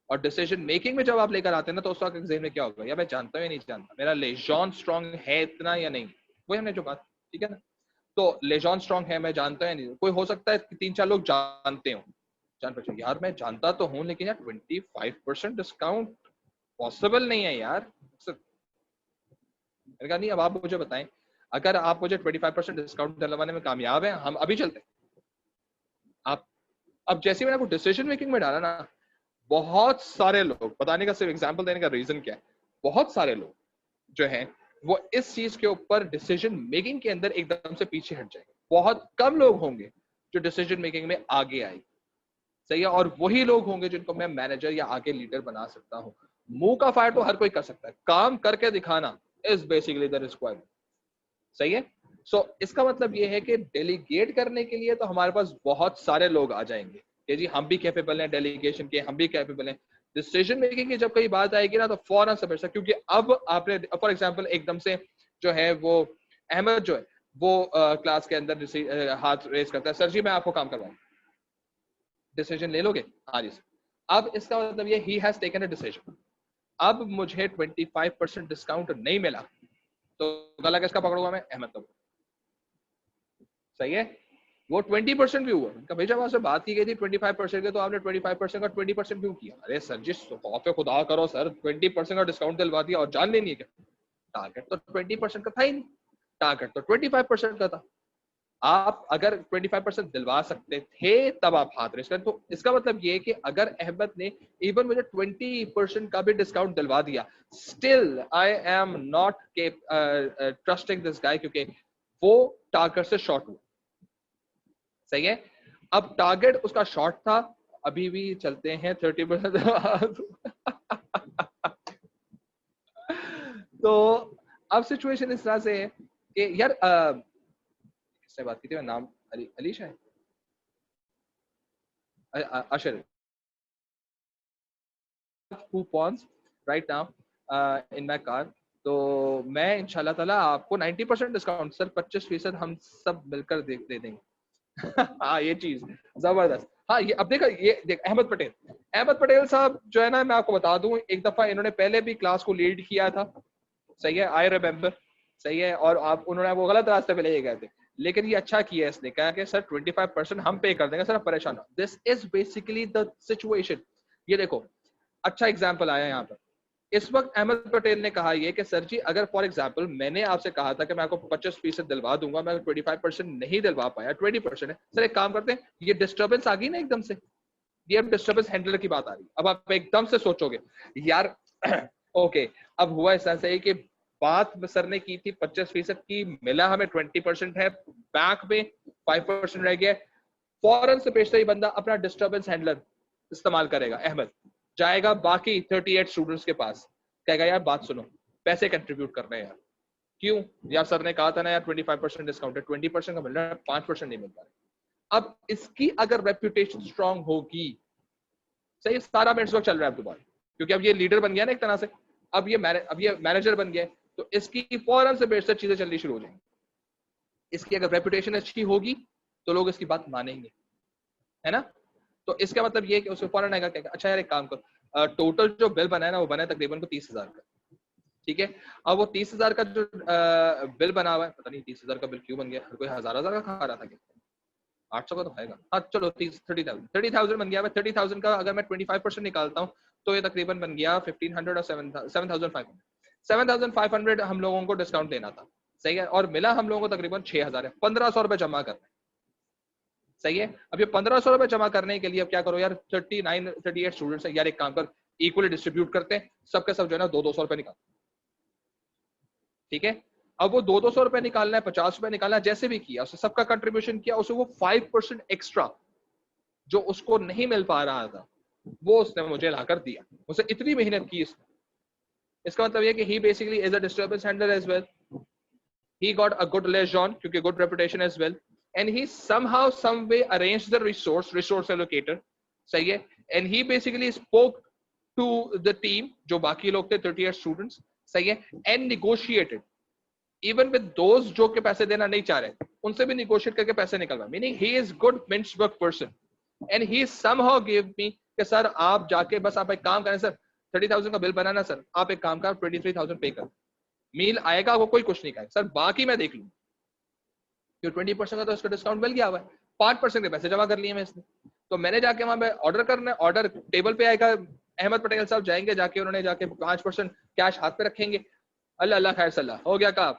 और डिसीजन मेकिंग में जब आप लेकर आते हैं ना, तो उस वक्त जेहन में क्या होगा, या मैं जानता हूँ या नहीं जानता, मेरा लेजॉन स्ट्रॉन्ग है इतना या नहीं, वही हमने जो बात। ठीक है ना। तो लेजॉन स्ट्रॉन्ग है, मैं जानता हूँ या नहीं। कोई हो सकता है 3-4 लोग जानते हो, जान पहचान, यार मैं जानता तो हूँ लेकिन यार 25% डिस्काउंट पॉसिबल नहीं है यार। मैंने कहा नहीं, अब आप मुझे बताएं, अगर आप मुझे 25% डिस्काउंट दिलवाने में कामयाब हैं, हम अभी चलते हैं। आप अब जैसे मैंने आपको डिसीजन मेकिंग में डाला ना, बहुत सारे लोग, बताने का सिर्फ एग्जांपल देने का रीजन क्या है, बहुत सारे लोग जो हैं वो इस चीज के ऊपर डिसीजन मेकिंग के अंदर एकदम से पीछे हट जाएंगे। बहुत कम लोग होंगे जो डिसीजन मेकिंग में आगे आएंगे। सही है। और वही लोग होंगे जिनको मैं मैनेजर या आगे लीडर बना सकता हूँ। मुंह का फायर तो हर कोई कर सकता है, काम करके दिखाना इज बेसिकली द रिक्वायरमेंट। सही है। सो इसका मतलब ये है कि डेलीगेट करने के लिए तो हमारे पास बहुत सारे लोग आ जाएंगे कि जी हम भी कैपेबल हैं डेलीगेशन के, हम भी कैपेबल हैं। डिसीजन मेकिंग की जब कई बात आएगी ना, तो फौरन समझ सकते, क्योंकि अब आपने फॉर एग्जांपल एकदम से जो है वो अहमद जो है वो क्लास के अंदर हाथ रेस करता है, सर जी मैं आपको काम करवाऊं, डिसीजन ले लोगे? हाँ जी सर। अब इसका मतलब ये he has taken a decision. अब मुझे 25% डिस्काउंट नहीं मिला तो गला किसका पकड़ूंगा मैं? अहमद का। सही है। वो 20% भी हुआ, भाई जब आपसे बात की गई थी 25% के, तो आपने 25% का 20% क्यों किया? अरे सर जी पे खुदा करो सर, 20% का डिस्काउंट दिलवा दिया और जान लेनी है क्या? टारगेट तो 20% का था ही नहीं, टारगेट तो 25% का था। आप अगर 25% दिलवा सकते थे तब आप हाथ रेस करें। तो इसका मतलब ये कि अगर अहमद ने इवन मुझे 20% का भी डिस्काउंट दिलवा दिया, still I am not trusting this guy, क्योंकि वो टारगेट से शॉर्ट हुआ। सही है। अब टारगेट उसका शॉर्ट था, अभी भी चलते हैं 30%। तो अब सिचुएशन इस तरह से है कि यार किससे बात की थी मैं, नाम अलीशा है, अशर। coupons right now in my car, तो मैं इंशाल्लाह ताला आपको 90% डिस्काउंट सर, 25% हम सब मिलकर दे देंगे। हाँ ये चीज जबरदस्त। हाँ ये अब देखा, ये देख अहमद पटेल साहब जो है ना, मैं आपको बता दूं, एक दफा इन्होंने पहले भी क्लास को लीड किया था, सही है, आई रिमेम्बर, सही है, और आप उन्होंने वो गलत रास्ते पे ले गए थे, लेकिन ये अच्छा किया इसने, कहा कि सर 25% हम पे कर देंगे सर, आप परेशान हो। This is basically the situation. ये देखो अच्छा एग्जाम्पल आया यहाँ पर। इस वक्त अहमद पटेल ने कहा ये कि सर जी अगर फॉर एग्जाम्पल मैंने आपसे कहा था कि मैं आपको 25% दिलवा दूंगा, मैं 25% नहीं दिलवा पाया, 20% है सर, एक काम करते हैं, ये डिस्टर्बेंस आ गई ना एकदम से, ये अब डिस्टर्बेंस हैंडलर की बात आ रही। अब आप एकदम से सोचोगे यार ओके, अब हुआ ऐसा है कि बात सर ने की थी 25% की, मिला हमें 20% है, बैंक में 5% रह गया, फौरन से पेशे ही बंदा अपना डिस्टर्बेंस हैंडलर इस्तेमाल करेगा, अहमद जाएगा बाकी 38 स्टूडेंट्स के पास, कहेगा यार बात सुनो, पैसे कंट्रीब्यूट करने हैं यार, क्यों यार, सर ने कहा था ना यार 25% डिस्काउंट है, 20% का मिल रहा है, 5% नहीं मिल पा रहा। अब इसकी अगर रेपुटेशन स्ट्रांग होगी, सही, सारा नेटवर्क चल रहा है अब दोबारा, क्योंकि अब ये लीडर बन गया ना एक तरह से, अब ये मैनेजर बन गया, तो इसकी फौरन से बेहतर चीजें चलनी शुरू हो जाएंगी। इसकी अगर रेपुटेशन अच्छी होगी तो लोग इसकी बात मानेंगे, है ना। तो इसका मतलब ये कि उसको फौरन आएगा, कहेगा अच्छा यार एक काम कर, टोटल जो बिल बना है ना, वो बना है तकरीबन को 30,000 का, ठीक है। अब वो 30,000 का जो बिल बना हुआ है, पता नहीं 30,000 का बिल क्यों बन गया, हर कोई हजार का खा रहा था क्या, 800 का तो खाएगा, हाँ चलो 30,000 बन गया। 30,000 का अगर मैं 25% निकालता हूँ तो ये तकरीबन बन गया 1,500 और 7,500। 7,500 हम लोगों को डिस्काउंट देना था, सही है, और मिला हम लोगों को तकरीबन 6,000 है, 1,500 रुपए जमा करना है, सही है। अब ये 1,500 रुपए जमा करने के लिए अब क्या करो यार, 38 स्टूडेंट्स है यार, एक काम कर, इक्वली डिस्ट्रीब्यूट करते हैं, सबके सब जो है ना 200 रुपए निकाल, ठीक है। अब वो 200 रुपए निकालना है, 50 रुपए निकालना है, जैसे भी किया उसने सबका कंट्रीब्यूशन किया, उसे वो 5% एक्स्ट्रा जो उसको नहीं मिल पा रहा था वो उसने मुझे लाकर दिया, उसे इतनी मेहनत की इसने। इसका मतलब ये कि he basically is a disturbance handler as well, he got a good liaison क्योंकि good reputation as well, and he somehow some way arranged the resource allocator, सही है, and he basically spoke to the team जो बाकी लोग थे 38 students, सही है, and negotiated even with those जो के पैसे देना नहीं चाह रहे, उनसे भी negotiate करके पैसे निकलवा, meaning he is good bench work person, and he somehow gave me कि सर आप जाके बस आप एक काम करें सर, 30,000 का बिल बनाना सर, आप एक काम कर 23,000 पे कर, मील आएगा वो कोई कुछ नहीं कहेगा सर, बाकी मैं देख लूँ, क्यों 20% का तो इसका डिस्काउंट मिल गया हुआ है, 5% के पैसे जमा कर लिए मैं इसने। तो मैंने जाके वहां पे ऑर्डर करना है, ऑर्डर टेबल पे आएगा, अहमद पटेल साहब जाएंगे, जाके उन्होंने जाके 5% कैश हाथ पे रखेंगे, अल्लाह अल्लाह खैर सल्लाह हो गया काम।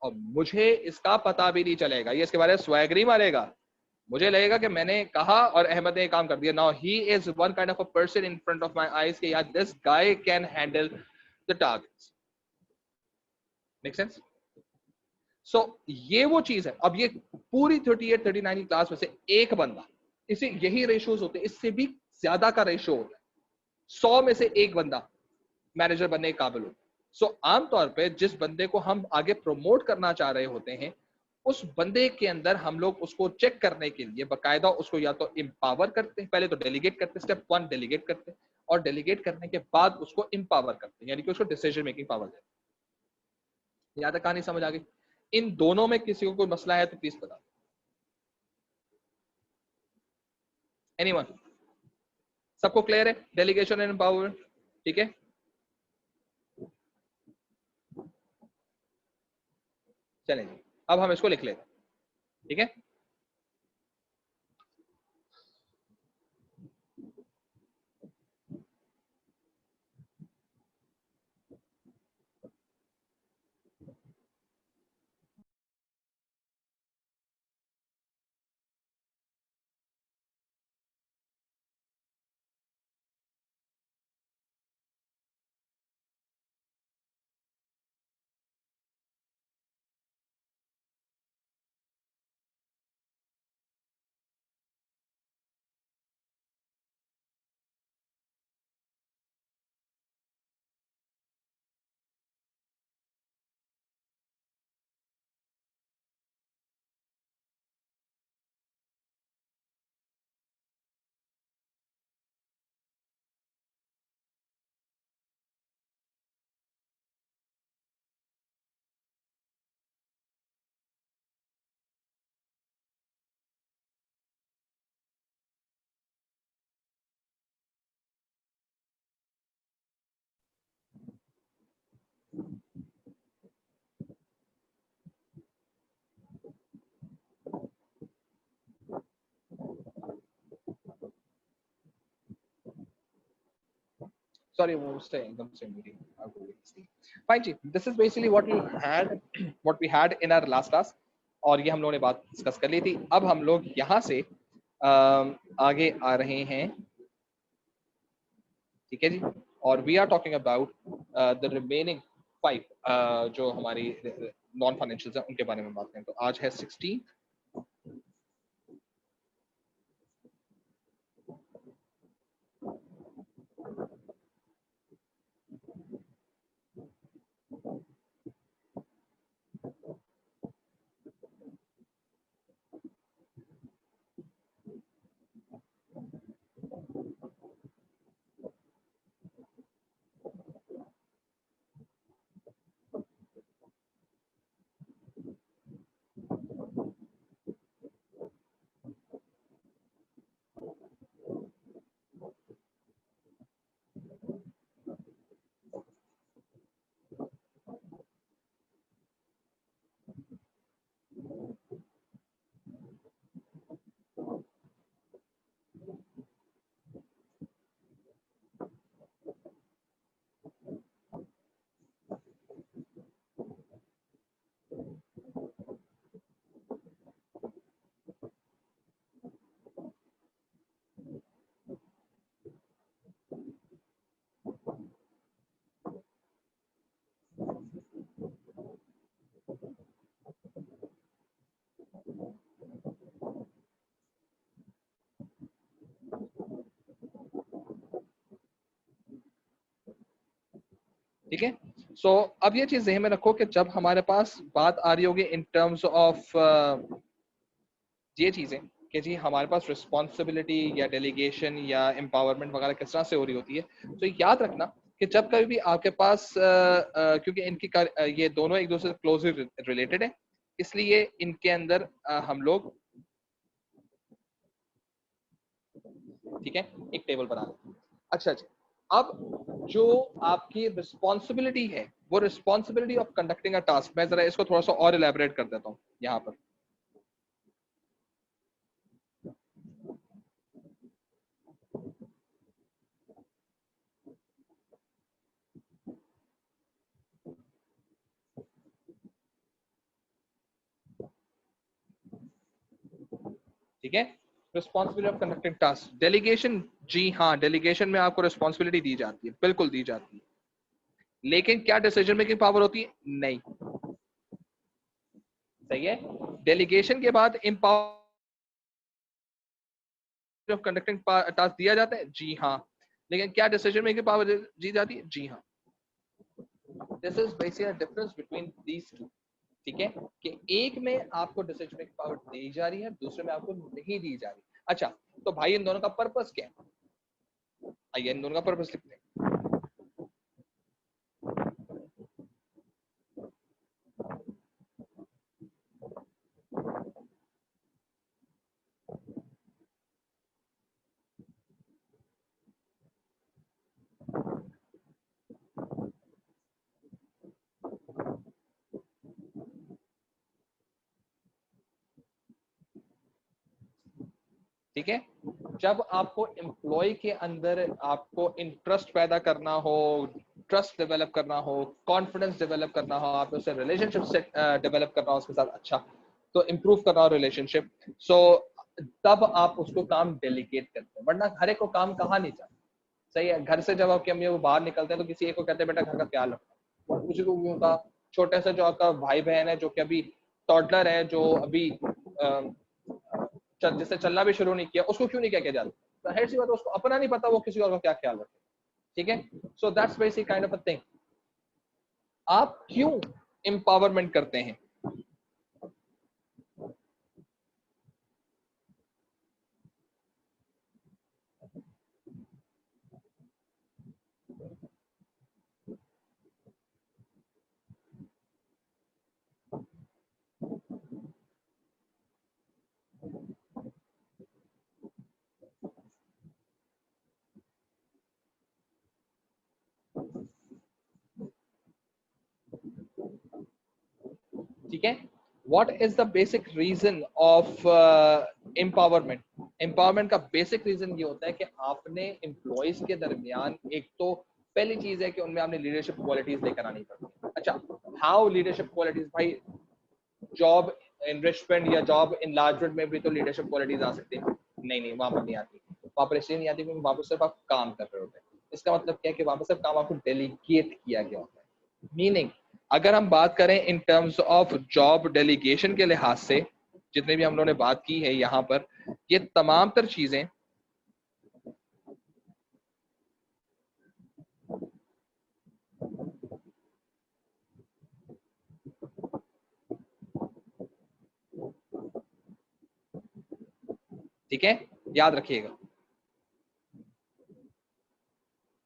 और मुझे इसका पता भी नहीं चलेगा, ये इसके बारे में स्वैगरी मारेगा, मुझे लगेगा कि मैंने कहा और अहमद ने काम कर दिया। Now he is one kind of a person in front of my eyes कि यार this guy can handle the targets, make sense. So ये वो चीज है। अब ये पूरी 38 39 की क्लास में से एक बंदा, इसे यही रेशियोज होते हैं, इससे भी ज्यादा का रेशियो होता है, 100 में से एक बंदा मैनेजर बनने के काबिल होता है। सो आमतौर पे जिस बंदे को हम आगे प्रमोट करना चाह रहे होते हैं, उस बंदे के अंदर हम लोग उसको चेक करने के लिए बकायदा उसको या तो एम्पावर करते हैं, पहले तो डेलीगेट करते हैं, स्टेप 1 डेलीगेट करते हैं, और डेलीगेट करने के बाद उसको एम्पावर करते हैं, यानी कि उसको डिसीजन मेकिंग पावर देते हैं। यहाँ तक कहानी समझ आ गई। इन दोनों में किसी को कोई मसला है तो प्लीज बता, एनीवन, सबको क्लियर है डेलीगेशन एंड एम्पावरमेंट, ठीक है। चलेंगे, अब हम इसको लिख लेते हैं, ठीक है। sorry, वो उससे एकदम से मेरी आग हो गई थी। फाइन जी, this is basically what we had in our last class, और ये हम लोगों ने बात डिस्कस कर ली थी। अब हम लोग यहाँ से आगे आ रहे हैं, ठीक है जी, और we are talking about the remaining 5 जो हमारी नॉन फाइनेंशियल है उनके बारे में बात करें। तो आज है 16। ठीक है, सो अब ये चीज ज़हन में रखो कि जब हमारे पास बात आ रही होगी इन टर्म्स ऑफ ये चीजें कि जी हमारे पास रिस्पॉन्सिबिलिटी या डेलीगेशन या एम्पावरमेंट वगैरह किस तरह से हो रही होती है, तो याद रखना कि जब कभी भी आपके पास क्योंकि ये दोनों एक दूसरे से क्लोजली रिलेटेड है, इसलिए इनके अंदर हम लोग, ठीक है, एक टेबल बना लें। अच्छा जी, अब जो आपकी रिस्पॉन्सिबिलिटी है वो responsibility of conducting a task, मैं जरा इसको थोड़ा सा और इलेबोरेट कर देता हूँ यहाँ पर। ठीक है, responsibility of conducting task, delegation, जी हाँ, डेलीगेशन में आपको रिस्पॉन्सिबिलिटी दी जाती है, बिल्कुल दी जाती है, लेकिन क्या डिसीजन मेकिंग पावर होती है? नहीं। सही है, डेलीगेशन के बाद एम्पावर ऑफ कंडक्टिंग टास्क दिया जाता है, जी हाँ, लेकिन क्या डिसीजन मेकिंग पावर दी जाती है? जी हाँ। This is basically difference between these two, ठीक है, कि एक में आपको डिसीजन मेकिंग पावर दी जा रही है, दूसरे में आपको नहीं दी जा रही। अच्छा, तो भाई इन दोनों का पर्पस क्या है? आइए इन दोनों का पर्पस लिखते हैं। ठीक है, जब आपको एम्प्लॉय के अंदर आपको इंटरेस्ट पैदा करना हो, ट्रस्ट डेवलप करना हो, कॉन्फिडेंस डेवलप करना हो, आप उससे रिलेशनशिप से डेवलप करना हो उसके साथ, अच्छा, तो इम्प्रूव करना हो रिलेशनशिप, सो तब आप उसको काम डेलीगेट करते हैं, वरना हर एक को काम कहाँ नहीं जाता। सही है, घर से जब आपके अम्मी वो बाहर निकलते हैं तो किसी एक को कहते हैं बेटा घर का ख्याल रखना, और किसी को क्यों का छोटे से जो आपका भाई बहन है जो कि अभी टॉडलर है, जो अभी जिससे चलना भी शुरू नहीं किया, उसको क्यों नहीं किया जाता? तो है सी बात, उसको अपना नहीं पता वो किसी और का क्या ख्याल रखे। ठीक है, so that's basic kind of a thing. आप क्यों एम्पावरमेंट करते हैं? ठीक है, what is the basic reason of empowerment? Empowerment का बेसिक रीजन ये होता है कि आपने एम्प्लॉयज के दरमियान एक तो पहली चीज है कि उनमें आपने लीडरशिप क्वालिटीज लेकर आनी पड़ती है। अच्छा, हाउ लीडरशिप क्वालिटीज? भाई जॉब इन्वेस्टमेंट या जॉब इनलार्जमेंट में भी तो लीडरशिप क्वालिटीज आ सकती है। नहीं नहीं, वहां पर नहीं आती। वहां पर इसलिए नहीं आती क्योंकि वहां पर सिर्फ आप काम कर रहे होते हैं। इसका मतलब क्या है कि वहां पर सिर्फ काम आपको डेलीगेट किया गया होता है। मीनिंग अगर हम बात करें इन टर्म्स ऑफ जॉब डेलीगेशन के लिहाज से, जितने भी हम लोगों ने बात की है यहाँ पर, ये तमाम तर चीजें ठीक है, याद रखिएगा।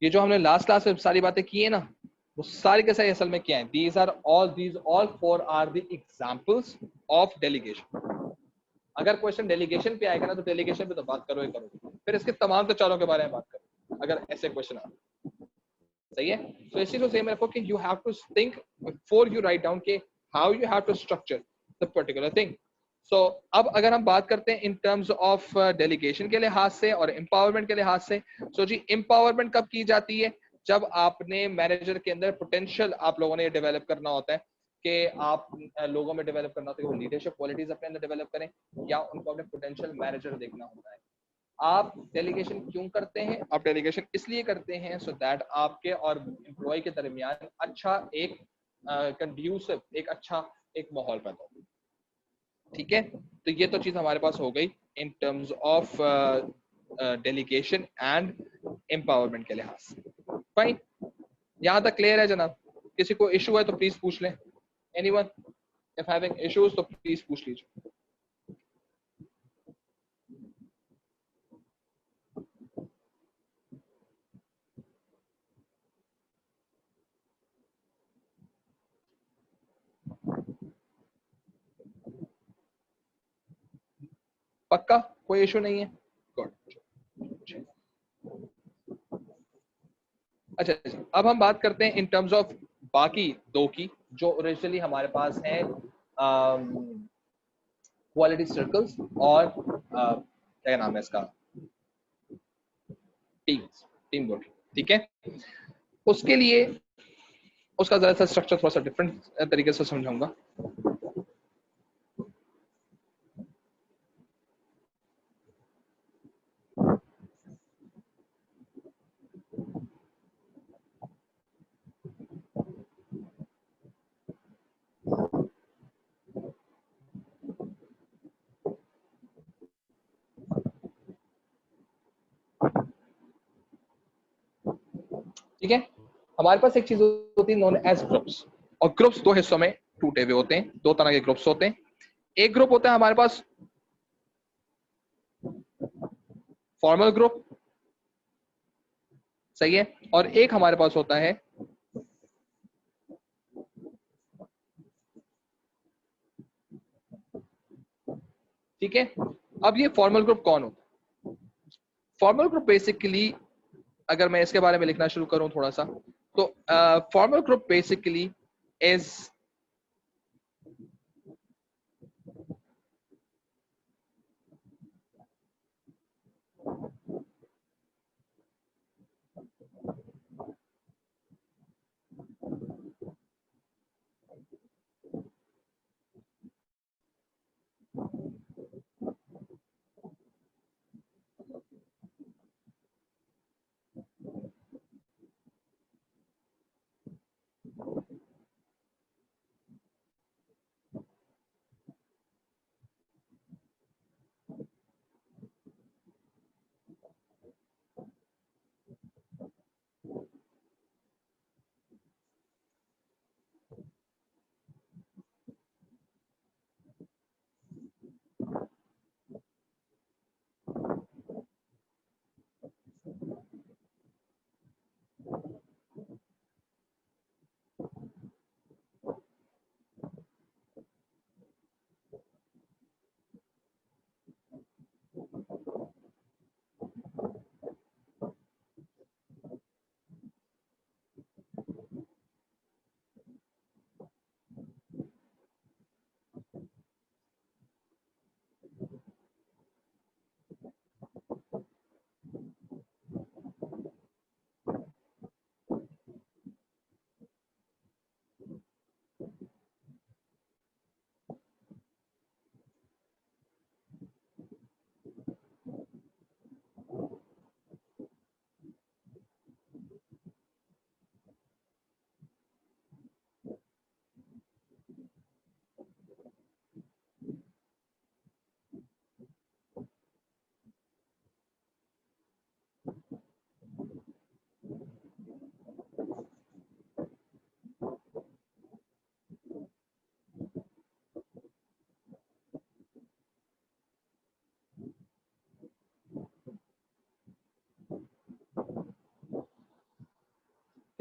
ये जो हमने लास्ट क्लास में सारी बातें की है ना, वो सारी के सारी असल में क्या है? These all four are the examples of delegation. अगर क्वेश्चन डेलीगेशन पे आएगा ना, तो डेलीगेशन पे तो बात करो ही करो, फिर इसके तमाम चारों के बारे में बात करो अगर ऐसे क्वेश्चन आए। सही है? तो इसी को सेम रखो कि you have to think before you write down के how you have to structure the particular thing. So अब अगर हम बात करते हैं इन टर्म्स ऑफ डेलीगेशन के लिहाज से और एम्पावरमेंट के लिहाज से, सो जी एम्पावरमेंट कब की जाती है? जब आपने मैनेजर के अंदर पोटेंशियल आप लोगों ने डेवलप करना होता है कि आप लोगों में डेवलप करना होता है, वो लीडरशिप क्वालिटीज अपने अंदर डेवलप करें या उनको अपने पोटेंशियल मैनेजर देखना होता है। आप डेलीगेशन क्यों करते हैं? आप डेलीगेशन इसलिए करते हैं सो दैट आपके और एम्प्लॉय के दरमियान अच्छा एक कंड्यूसिव एक अच्छा एक माहौल पैदा हो। ठीक है, तो ये तो चीज हमारे पास हो गई इन terms of delegation and empowerment के लिहाज से। फाइन, यहाँ तक क्लियर है जनाब? किसी को इशू है तो प्लीज पूछ लें। एनीवन इफ हैविंग इश्यूज तो प्लीज पूछ लीजिए। पक्का कोई इशू नहीं है? गुड। अच्छा अच्छा, अब हम बात करते हैं इन टर्म्स ऑफ बाकी दो की जो ओरिजिनली हमारे पास है, क्वालिटी सर्कल्स और क्या नाम है इसका, टीम्स, टीम वर्क। ठीक है, उसके लिए उसका जरा सा स्ट्रक्चर थोड़ा सा डिफरेंट तरीके से समझाऊंगा। ठीक है, हमारे पास एक चीज होती है नोन एज ग्रुप्स, और ग्रुप्स दो हिस्सों में टूटे हुए होते हैं। दो तरह के ग्रुप्स होते हैं। एक ग्रुप होता है हमारे पास फॉर्मल ग्रुप, सही है, और एक हमारे पास होता है ठीक है। अब ये फॉर्मल ग्रुप कौन होता है? फॉर्मल ग्रुप बेसिकली अगर मैं इसके बारे में लिखना शुरू करूं थोड़ा सा, तो फॉर्मल ग्रुप बेसिकली इज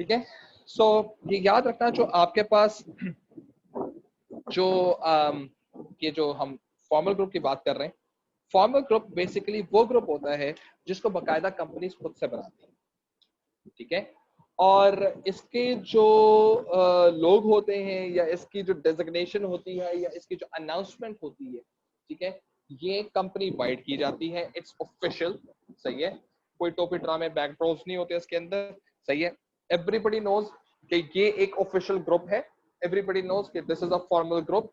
ठीक है। सो ये याद रखना, जो आपके पास जो ये जो हम फॉर्मल ग्रुप की बात कर रहे हैं, फॉर्मल ग्रुप बेसिकली वो ग्रुप होता है जिसको बकायदा कंपनीज खुद से बनाती है, ठीक है। और इसके जो लोग होते हैं, या इसकी जो डेजिग्नेशन होती है, या इसकी जो अनाउंसमेंट होती है, ठीक है, ये कंपनी वाइड की जाती है। इट्स ऑफिशियल, सही है। कोई टोपी ड्रामे बैकड्रॉप्स नहीं होते इसके अंदर, सही है। एवरीबडी नोज कि ये एक ऑफिशियल ग्रुप है, एवरीबडी नोज कि this is a formal group.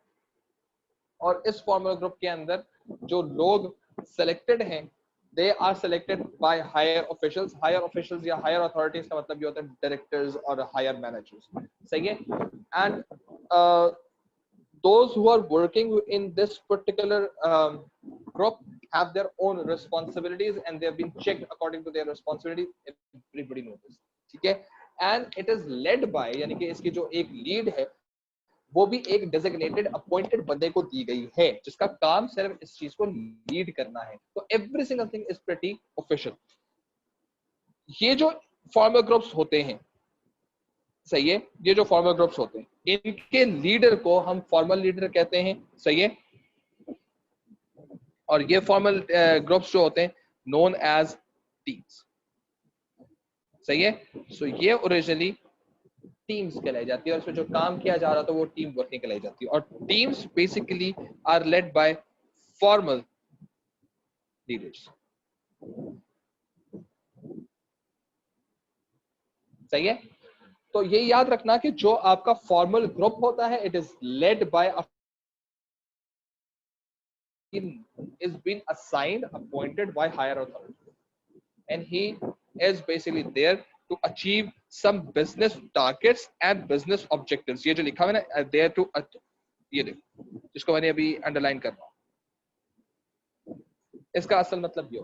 और इस फॉर्मल ग्रुप के अंदर जो लोग सेलेक्टेड हैं, they are selected by higher officials. Higher officials या हायर अथॉरिटीज का मतलब ये होता है डायरेक्टर्स और हायर मैनेजर्स, सही है। And those who are working in this particular group have their own responsibilities, and they have been checked according to their responsibilities. Everybody knows this, ठीक है। and it is led by, यानी कि इसकी जो एक lead है वो भी एक डेजिग्नेटेड अपॉइंटेड बंदे को दी गई है, जिसका काम सिर्फ इस चीज को लीड करना है। तो every single thing is pretty official. ये जो फॉर्मल ग्रुप्स होते हैं, सही है, ये जो फॉर्मल ग्रुप्स होते हैं, इनके लीडर को हम फॉर्मल लीडर कहते हैं, सही है। और ये फॉर्मल ग्रुप्स जो होते हैं नोन एज टीम्स, सही है। सो ये ओरिजिनली टीम्स कहलाई जाती है, और इसमें जो काम किया जा रहा था वो टीम वर्किंग कहलाई जाती है। और teams basically are led by formal leaders, सही है। तो ये याद रखना कि जो आपका फॉर्मल ग्रुप होता है, it is led by is been assigned, appointed by higher authority, and he is basically there to achieve some business targets and business objectives। ये जो लिखा है ना, there to, ये देखो जिसको मैंने अभी अंडरलाइन कर रहा हूँ, इसका असल मतलब ये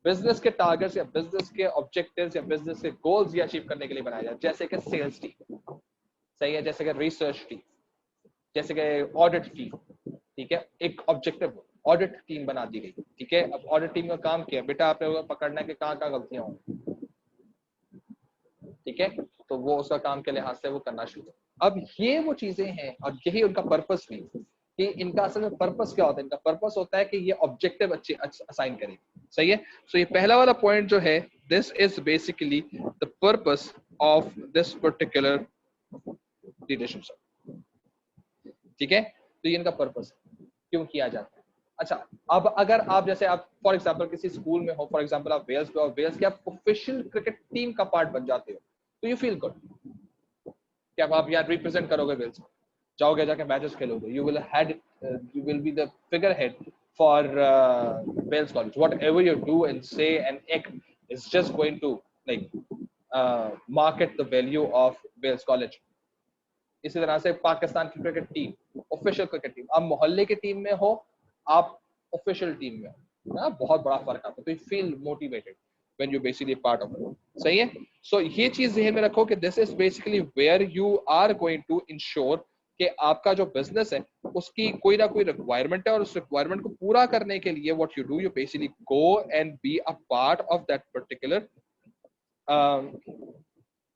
बिजनेस के टारगेट्स या बिजनेस के ऑब्जेक्टिव्स या बिजनेस के गोल्स ये अचीव करने के लिए बनाया जाए। जैसे कि सेल्स टीम, सही है, जैसे कि रिसर्च टीम, जैसे कि ऑडिट टीम, ठीक है। एक ऑब्जेक्टिव ऑडिट टीम बना दी गई, ठीक है। अब ऑडिट टीम का काम क्या है, बेटा आपने पकड़ना है कि कहाँ कहाँ गलतियां हो, ठीक है। तो वो उसका काम के लिहाज से वो करना शुरू। अब ये वो चीजें हैं, और यही उनका पर्पस भी, कि इनका असल में पर्पस क्या होता है। इनका पर्पस होता है कि ये ऑब्जेक्टिव अच्छे असाइन करें, सही है। सो ये पहला वाला पॉइंट जो है, this is basically the purpose of this particular leadership, ठीक है। तो ये इनका पर्पस क्यों किया जाता है। अच्छा, अब अगर आप जैसे आप फॉर एग्जांपल किसी स्कूल में हो, फॉर एग्जांपल आप वेल्स पे हो, वेल्स के आप ऑफिशियल क्रिकेट टीम का पार्ट बन जाते हो, तो यू फील गुड कि अब आप यार रिप्रेजेंट करोगे वेल्स को, जाओगे जाके मैचेस खेलोगे, you will be the figure head for Wells college. Whatever you do and say and act is just going to like market the value of Wells college. इसी तरह से पाकिस्तान की cricket team, official cricket team, आप मोहल्ले की team में हो, आप ऑफिशियल टीम में हो ना, बहुत बड़ा फर्क आता है। तो you feel motivated when you basically part of it, सही है। सो ये चीज ध्यान में रखो कि this is basically where you are going to ensure कि आपका जो बिजनेस है उसकी कोई ना कोई रिक्वायरमेंट है, और उस रिक्वायरमेंट को पूरा करने के लिए what you do, you basically go and be a part of that particular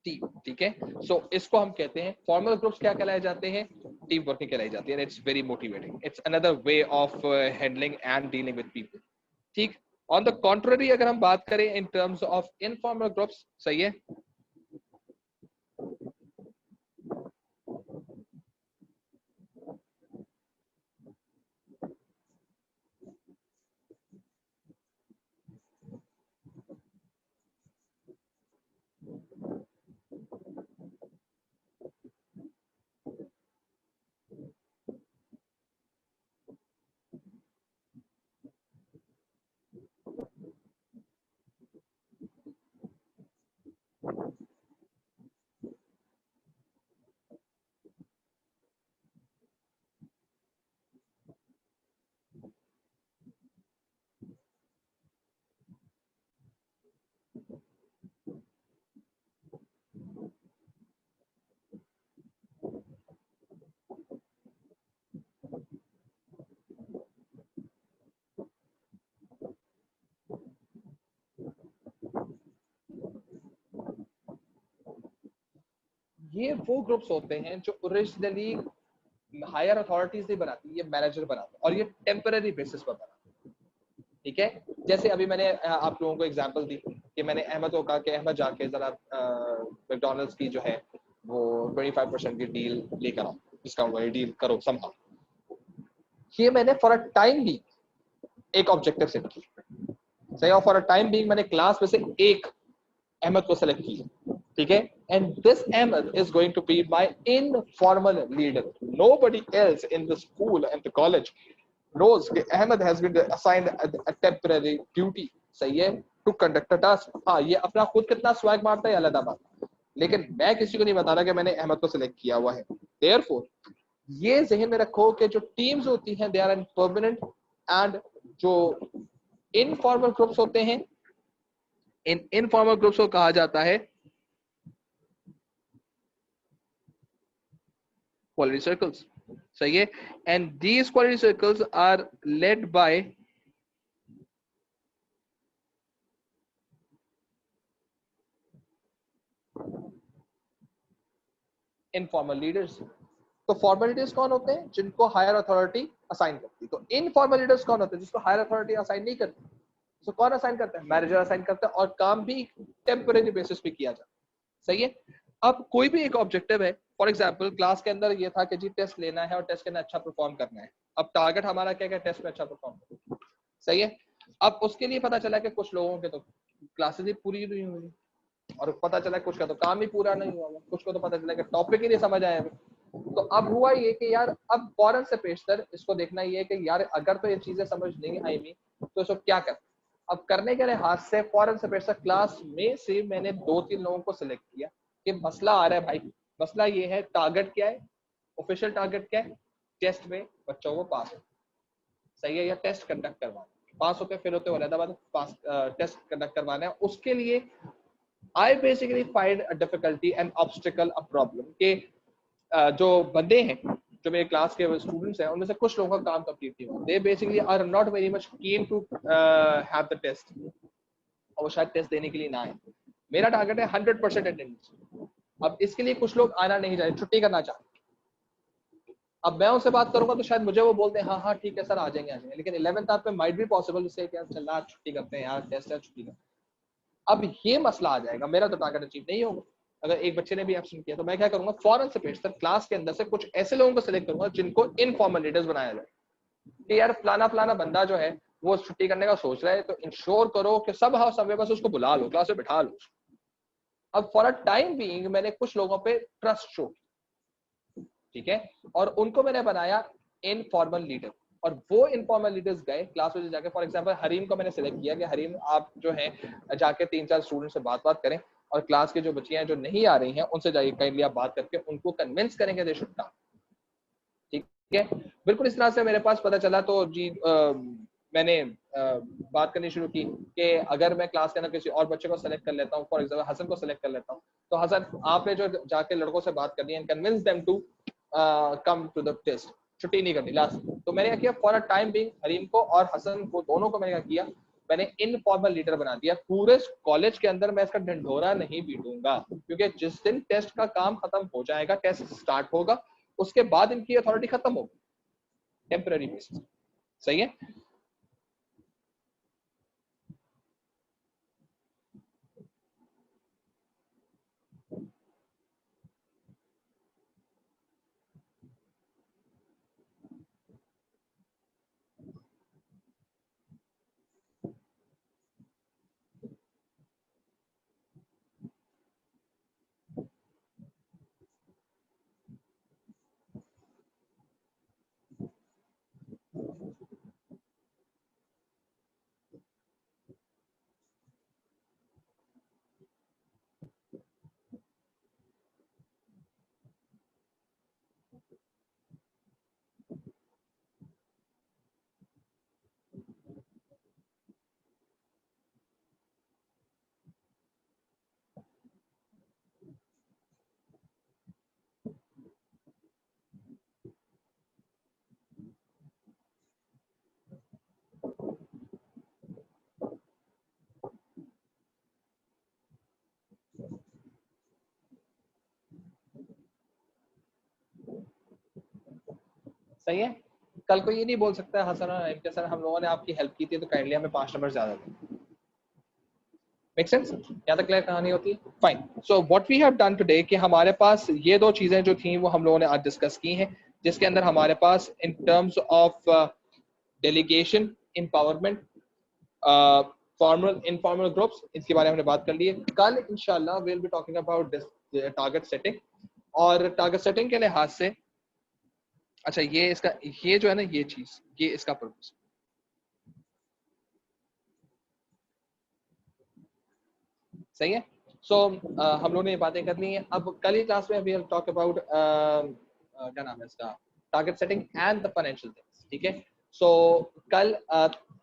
team, ठीक है। सो इसको हम कहते हैं फॉर्मल ग्रुप्स क्या कहलाए जाते हैं, टीम वर्किंग कहलाई जाती है। It's very motivating, it's another way of handling and dealing with people, ठीक। ऑन द कॉन्ट्ररी अगर हम बात करें इन टर्म्स ऑफ इनफॉर्मल ग्रुप्स, सही है, ये वो ग्रुप्स होते हैं जो ओरिजिनली हायर अथॉरिटीज नहीं बनाती, ये मैनेजर बनाते हैं और ये टेम्पररी बेसिस पर बनाते हैं। ठीक है, जैसे अभी मैंने आप लोगों को एग्जांपल दी कि मैंने अहमद को कहा कि अहमद जाके जरा मैकडॉनल्ड्स की जो है वो 25% की डील लेकर आओ, डिस्काउंट वाली डील करो समहाउ। ये मैंने फॉर अ टाइम भी एक ऑब्जेक्टिव सेट किया, सही, और फॉर अ टाइम बीइंग मैंने क्लास में से एक अहमद को सेलेक्ट किया, ठीक है, and this Ahmed is going to be my informal leader. Nobody else in the school and the college knows कि Ahmad has been assigned a temporary duty, सही है, to conduct a task। हाँ, ये अपना खुद कितना स्वैग मारता है अलग बात, लेकिन मैं किसी को नहीं बता रहा कि मैंने अहमद को सिलेक्ट किया हुआ है। Therefore, ये जहन में रखो कि जो टीम्स होती हैं they are in permanent, and जो इनफॉर्मल ग्रुप्स होते हैं, इन इनफॉर्मल ग्रुप्स को कहा जाता है quality circles, सही है, and these quality circles are led by informal leaders. तो फॉर्मल लीडर्स कौन होते हैं? जिनको हायर अथॉरिटी असाइन करती है। तो इनफॉर्मल लीडर्स कौन होते हैं? जिसको हायर अथॉरिटी असाइन नहीं करती। तो कौन असाइन करता है? मैनेजर असाइन करता है, और काम भी टेम्परेरी बेसिस पे किया जाता है, सही है। अब कोई भी एक ऑब्जेक्टिव है, फॉर एग्जाम्पल क्लास के अंदर ये था कि जी टेस्ट लेना है और टेस्ट के अंदर अच्छा परफॉर्म करना है। अब टारगेट हमारा क्या है? टेस्ट में अच्छा परफॉर्म करना, सही है। अब उसके लिए पता चला कि कुछ लोगों के तो क्लासेस ही पूरी नहीं हुई, और पता चला कुछ का तो काम ही पूरा नहीं हुआ, कुछ को तो पता चला कि टॉपिक ही नहीं समझ आया। तो अब हुआ ये कि यार अब फौरन से पेशतर इसको देखना ये है कि यार अगर तो ये चीजें समझ नहीं आई मी तो इसको क्या कर। अब करने के लिहाज से फौरन से पेशतर क्लास में से मैंने 2-3 लोगों को सिलेक्ट किया कि मसला आ रहा है भाई। मसला ये है, टारगेट क्या है, ऑफिशियल टारगेट क्या है? टेस्ट में बच्चों को पास हो, सही है, या टेस्ट कंडक्ट करवाना। पास होते फिर होते हो पास टेस्ट कंडक्ट करवाना है। उसके लिए I basically find a difficulty, an obstacle, a problem कि जो बंदे हैं, जो मेरे क्लास के स्टूडेंट्स हैं, उनमें से कुछ लोगों का काम कंप्लीट नहीं हुआ। They basically are not very much keen to have the test, और वो शायद टेस्ट देने के लिए ना आए। मेरा टारगेट है 100% अटेंडेंस। अब इसके लिए कुछ लोग आना नहीं चाहते, छुट्टी करना चाहते। अब मैं उनसे बात करूंगा तो शायद मुझे वो बोलते हैं हाँ हाँ ठीक है सर आ जाएंगे आ जाएंगे, लेकिन 11th आवर पे माइट भी पॉसिबल से कि चल यार छुट्टी करते हैं यार, टेस्ट है छुट्टी करते हैं। अब ये मसला आ जाएगा, मेरा तो टारगेट अचीव नहीं होगा। अगर एक बच्चे ने भी एब्सेंट किया तो मैं क्या करूंगा? फौरन से पेशतर क्लास के अंदर से कुछ ऐसे लोगों को सिलेक्ट करूंगा जिनको इनफॉर्मल लीडर्स बनाया जाए कि यार फलाना फलाना बंदा जो है वो छुट्टी करने का सोच रहा है, तो इंश्योर करो कि सब हाउ समवे बस उसको बुला लो, क्लास में बिठा लो। अब फॉर अ टाइम बीइंग मैंने कुछ लोगों पे ट्रस्ट शो, ठीक है, और उनको मैंने बनाया इनफॉर्मल लीडर। और वो इनफॉर्मल लीडर्स गए क्लास में जाके, फॉर एग्जांपल हरीम को मैंने सिलेक्ट किया कि हरीम आप जो है जाके 3-4 स्टूडेंट से बात करें, और क्लास की जो बच्चियां जो नहीं आ रही हैं उनसे जाइए काइंडली आप बात करके उनको कन्विंस करेंगे दे शुड कम, ठीक है। बिल्कुल इस तरह से मेरे पास पता चला, तो जी मैंने बात करनी शुरू की कि अगर मैं क्लास के अंदर किसी और बच्चे को सेलेक्ट कर लेता हूँ, फॉर एग्जाम्पल हसन को सेलेक्ट कर लेता हूँ, तो हसन आपने जो जाके लड़कों से बात करनी है, convince them to come to the test, छुट्टी नहीं करनी लास्ट। तो मैंने क्या किया? For a time being Hareem को और हसन को दोनों को मैंने क्या किया? मैंने इनफॉर्मल लीडर बना दिया। पूरे कॉलेज के अंदर मैं इसका ढिंढोरा नहीं पीटूंगा, क्योंकि जिस दिन टेस्ट का काम खत्म हो जाएगा, टेस्ट स्टार्ट होगा, उसके बाद इनकी अथॉरिटी खत्म होगी टेम्पररी बेसिस, सही है। सही है। कल को ये नहीं बोल सकता हसन और इनके सर हम लोगों ने आपकी हेल्प की थी तो काइंडली हमें 5 नंबर ज्यादा दें। Make sense? यहाँ तक क्लियर कहानी होती है। Fine. So what we have done today कि हमारे पास ये दो चीजें जो थी वो हम लोगों ने आज डिस्कस की हैं, जिसके अंदर हमारे पास in terms of delegation, empowerment, formal informal groups, इसके बारे में हमने बात कर ली है। कल इंशाल्लाह we will be talking about target setting, और टारगेट सेटिंग के लिहाज से अच्छा ये इसका ये जो है ना ये चीज ये इसका पर्पस सही है। सो हम लोगों ने ये बातें कर ली हैं। अब कल ही क्लास में वी विल टॉक अबाउट क्या नाम है इसका, target setting and the financial things. ठीक है। सो कल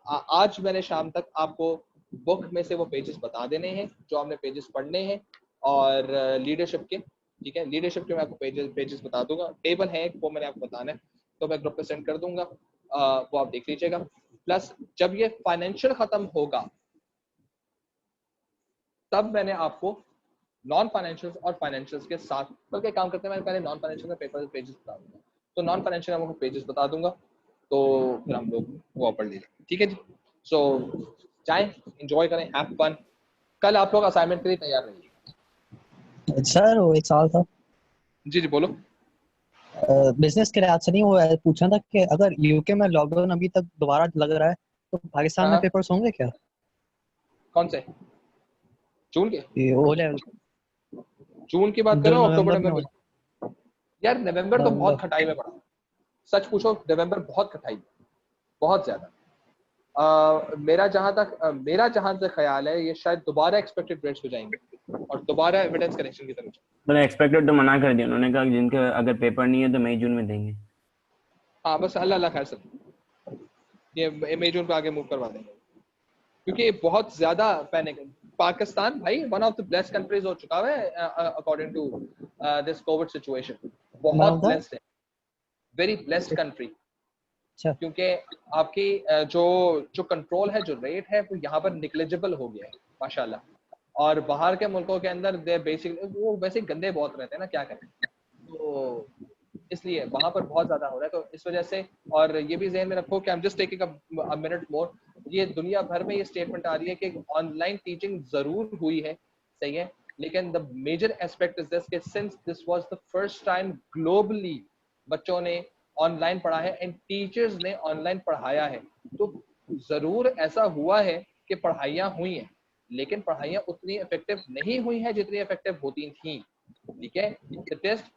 आज मैंने शाम तक आपको बुक में से वो पेजेस बता देने हैं जो हमने पेजेस पढ़ने हैं, और लीडरशिप के, ठीक है, लीडरशिप के मैं आपको पेजेस बता दूंगा। टेबल है वो मैंने आपको बताना है, तो मैं ग्रुप पे सेंड कर दूंगा, वो आप देख लीजिएगा। प्लस जब ये फाइनेंशियल खत्म होगा तब मैंने आपको नॉन फाइनेंशियल और फाइनेंशियल के साथ, बल्कि काम करते हैं मैं पहले नॉन फाइनेंशियल के पेपर पेजेस बता दूंगा, तो नॉन फाइनेंशियल आपको पेजेस बता दूंगा, तो फिर हम लोग वो पढ़ लीजिए। ठीक है जी। सो जाएं, एंजॉय करें, हैव फन। कल आप लोग असाइनमेंट के लिए तैयार रहिए। सर वो एक सवाल था। जी जी बोलो। बिजनेस के लिहाज से नहीं, वो पूछना था कि अगर यूके में लॉकडाउन अभी तक दोबारा लग रहा है तो पाकिस्तान में हाँ पेपर्स होंगे क्या? कौन से? जून के? ये ओ लेवल जून की बात जो करो अक्टूबर नवंबर में में? यार नवंबर तो बहुत नवंबर खटाई में पड़ा, सच पूछो नवंबर बहुत खटाई, बहुत ज्यादा। मेरा जहां तक ख्याल है ये शायद दोबारा एक्सपेक्टेड रेट्स हो जाएंगे और दोबारा एविडेंस कलेक्शन की तरफ। मैंने एक्सपेक्टेड तो मना कर दिया, उन्होंने कहा कि जिनके अगर पेपर नहीं है तो मई जून में देंगे। हाँ बस अल्लाह अल्लाह खैर सब ये मई जून पे आगे मूव करवा देंगे, क्योंकि ये बहुत ज्यादा पैनिक है। पाकिस्तान भाई one of the blessed countries हो चुका है according to this Covid situation, बहुत होगा। ब्लेस्ड है, वेरी ब्लेस्ड कंट्री। अच्छा, क्योंकि आपकी जो जो कंट्रोल है, जो रेट है वो यहाँ पर निग्लिजिबल हो गया है माशाल्लाह। और बाहर के मुल्कों के अंदर दे बेसिक वो वैसे गंदे बहुत रहते हैं ना, क्या करें, तो इसलिए वहां पर बहुत ज्यादा हो रहा है, तो इस वजह से। और ये भी ज़हन में रखो कि I am just taking a minute मोर, ये दुनिया भर में ये स्टेटमेंट आ रही है कि ऑनलाइन टीचिंग जरूर हुई है, सही है, लेकिन the major aspect is this कि since this was the first time globally बच्चों ने ऑनलाइन पढ़ा है एंड टीचर्स ने ऑनलाइन पढ़ाया है, तो जरूर ऐसा हुआ है कि पढ़ाइयाँ हुई हैं, लेकिन पढ़ाइयाँ उतनी इफेक्टिव नहीं हुई हैं जितनी इफेक्टिव होती थी। ठीक है, the test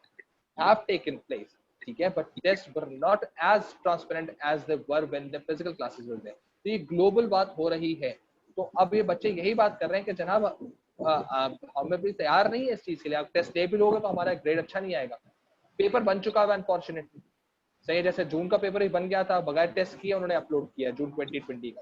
have taken place, ठीक है, but tests were not as transparent as they were when the physical classes were there। तो ये ग्लोबल बात हो रही है, तो अब ये बच्चे यही बात कर रहे हैं कि जनाब हमें भी तैयार नहीं है इस चीज के लिए, आप टेस्ट दे भी लोगे तो हमारा ग्रेड अच्छा नहीं आएगा। पेपर बन चुका है अनफॉर्चुनेटली, सही है, जैसे जून का पेपर ही बन गया था, बगैर टेस्ट किए उन्होंने अपलोड किया जून 2020 का,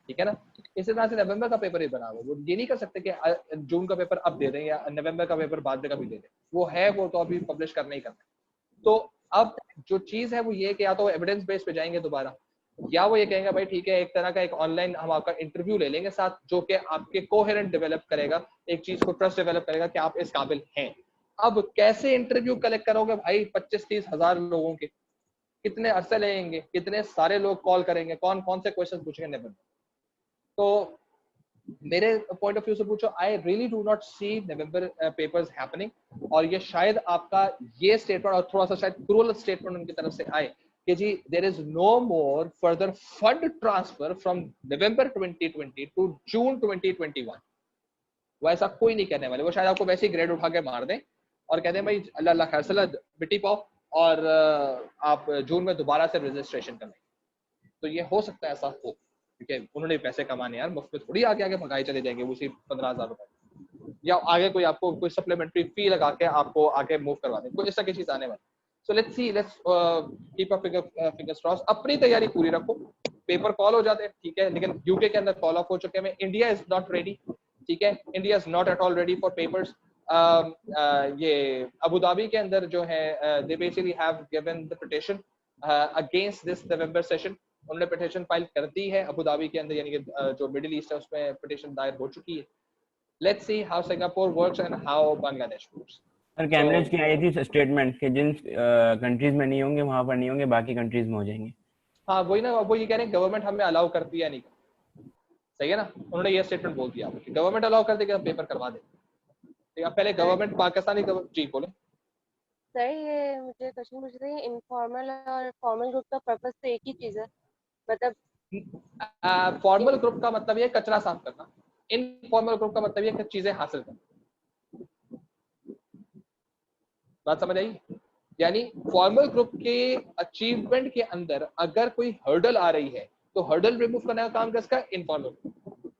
ठीक है ना। इसी तरह से नवंबर का पेपर ही बना हुआ, वो ये नहीं कर सकते कि जून का पेपर अब दे दें या नवंबर का पेपर बाद में कभी दे दें, वो है वो तो अभी पब्लिश करना ही करना है। तो अब जो चीज है वो ये कि या तो एविडेंस बेस पे जाएंगे दोबारा, या वो ये कहेंगे भाई ठीक है एक तरह का एक ऑनलाइन हम आपका इंटरव्यू ले लेंगे साथ, जो कि आपके कोहेरेंट डेवलप करेगा, एक चीज को ट्रस्ट डेवलप करेगा कि आप इस काबिल हैं। अब कैसे इंटरव्यू कलेक्ट करोगे भाई 25-30 हजार लोगों के, कितने अरसे लेंगे, कितने सारे लोग कॉल करेंगे, कौन कौन से क्वेश्चन पूछेंगे नवंबर। तो मेरे पॉइंट ऑफ व्यू से पूछो, I really do not see November papers happening. और ये शायद आपका ये स्टेटमेंट और थोड़ा सा शायद क्रूअल स्टेटमेंट उनकी तरफ से आए कि जी there is no more further fund transfer from November 2020 to June 2021। वो ऐसा कोई नहीं करने वाले, वो शायद आपको वैसे ही ग्रेड उठा के मार दें और कहते हैं भाई अल्लाह अल्लाह खैर सला बिटी पाओ और आप जून में दोबारा से रजिस्ट्रेशन कर लें। तो ये हो सकता है ऐसा हो, क्योंकि उन्होंने पैसे कमाने यार, मुफ्त में थोड़ी आगे आगे भगाए चले जाएंगे उसी 15,000 रुपए, या आगे कोई आपको कोई सप्लीमेंट्री फी लगा के आपको आगे मूव करवा दें, कोई इस तरह की चीज आने वाली। So let's see, let's keep up fingers cross, अपनी तैयारी पूरी रखो। पेपर कॉल हो जाते हैं ठीक है, लेकिन यूके के अंदर कॉल ऑफ हो चुके हैं, इंडिया इज नॉट रेडी, ठीक है, India is not at all ready for papers. ये अबू धाबी के अंदर जो है दे basically have given the petition against this November session, उन्होंने पिटिशन फाइल कर दी है अबू धाबी के अंदर, यानी कि जो मिडिल ईस्ट है उसमें पिटिशन दायर हो चुकी है। Let's see how Singapore works and how Bangladesh works. Sir Cambridge की आई थी स्टेटमेंट कि जिन कंट्रीज में नहीं होंगे वहां पर नहीं होंगे, बाकी कंट्रीज में हो जाएंगे। हाँ वही ना, वो ये कह रहे हैं गवर्नमेंट हमें अलाउ करती है नहीं, सही है ना, उन्होंने ये स्टेटमेंट बोल दिया कि गवर्नमेंट अलाउ कर देगी हम पेपर करवा दें। ठीक है, पहले गवर्नमेंट पाकिस्तानी जी बोले। सर ये मुझे क्वेश्चन पूछ रही है, इनफॉर्मल और फॉर्मल ग्रुप का पर्पस तो एक ही चीज है, मतलब फॉर्मल ग्रुप का मतलब ये कचरा साफ करना, इनफॉर्मल ग्रुप का मतलब ये चीजें हासिल करना। बात समझ आई? यानी फॉर्मल ग्रुप के अचीवमेंट के अंदर अगर कोई हर्डल आ रही है तो हर्डल रिमूव करने का काम किसका? इनफॉर्मल ग्रुप,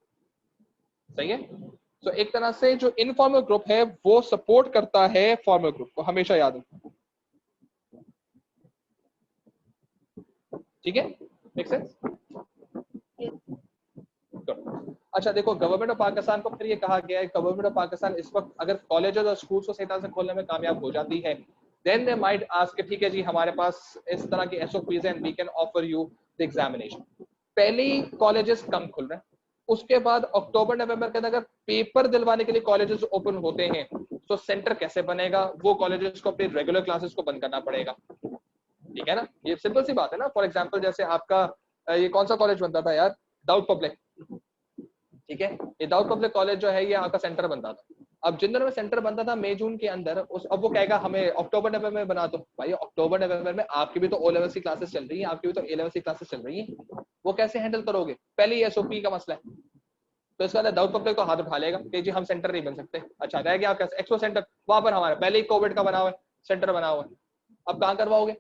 सही है। तो एक तरह से जो इनफॉर्मल ग्रुप है वो सपोर्ट करता है फॉर्मल ग्रुप को, हमेशा याद रखना, ठीक है, मेक सेंस? अच्छा देखो, गवर्नमेंट ऑफ पाकिस्तान को फिर ये कहा गया है, गवर्नमेंट ऑफ पाकिस्तान इस वक्त अगर कॉलेजेस और स्कूल्स को सही तरह से खोलने में कामयाब हो जाती है, देन दे माइट आस्क, ठीक है जी हमारे पास इस तरह की SOPs and we can offer you the examination. पहले ही कॉलेजेस कम खुल रहे हैं, उसके बाद अक्टूबर नवंबर के अंदर अगर पेपर दिलवाने के लिए कॉलेजेस ओपन होते हैं तो सेंटर कैसे बनेगा? वो कॉलेजेस को अपनी रेगुलर क्लासेस को बंद करना पड़ेगा, ठीक है ना, ये सिंपल सी बात है ना। फॉर एग्जांपल जैसे आपका ये कौन सा कॉलेज बनता था यार, दाऊद पब्लिक, ठीक है, ये दाऊद पब्लिक कॉलेज जो है ये आपका सेंटर बनता था। अब जिन दिनों में सेंटर बनता था मई जून के अंदर, उस अब वो कहेगा हमें अक्टूबर नवंबर में बना दो। भाई अक्टूबर नवंबर में आपकी भी तो ओ लेवल की क्लासेस चल रही हैं, आपकी भी तो ए लेवल की क्लासेस चल रही हैं, वो कैसे हैंडल करोगे? पहले ही एसओपी का मसला है। तो इसका अंदर दाऊद पब्लिक तो हाथ उठा लेगा कि जी हम सेंटर नहीं बन सकते। अच्छा रह गया आपका एक्सपो सेंटर, वहां पर हमारा पहले ही कोविड का बना हुआ है, सेंटर बना हुआ है, अब कहाँ करवाओगे?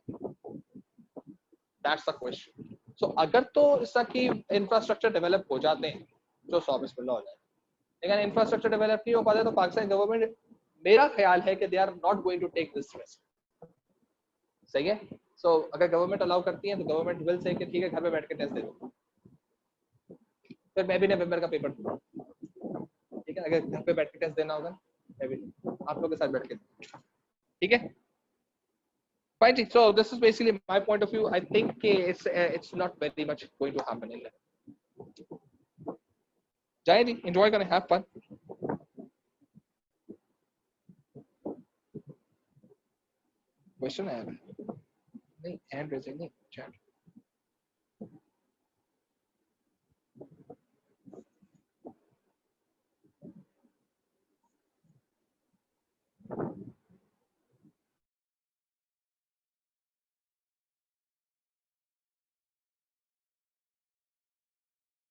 That's the question. सो अगर तो इस तरह की इंफ्रास्ट्रक्चर डेवलप हो जाते हैं जो 100 बिस्मिल्लाह हो जाए, लेकिन इंफ्रास्ट्रक्चर डेवलप नहीं हो पाते तो पाकिस्तान गवर्नमेंट, मेरा ख्याल है कि they are not going to take this risk, सही है। सो अगर गवर्नमेंट अलाउ करती है तो गवर्नमेंट विल से कि ठीक है घर पे बैठ के टेस्ट दे दो, फिर मैं भी नवंबर का पेपर दूंगा, ठीक है, अगर घर पे बैठ के टेस्ट देना होगा मैं भी आप लोग के साथ बैठ के, ठीक है। Fine. So this is basically my point of view. I think it's not very much going to happen in there. Jai, enjoy, gonna have fun. Question है नहीं, hand raising नहीं, chat.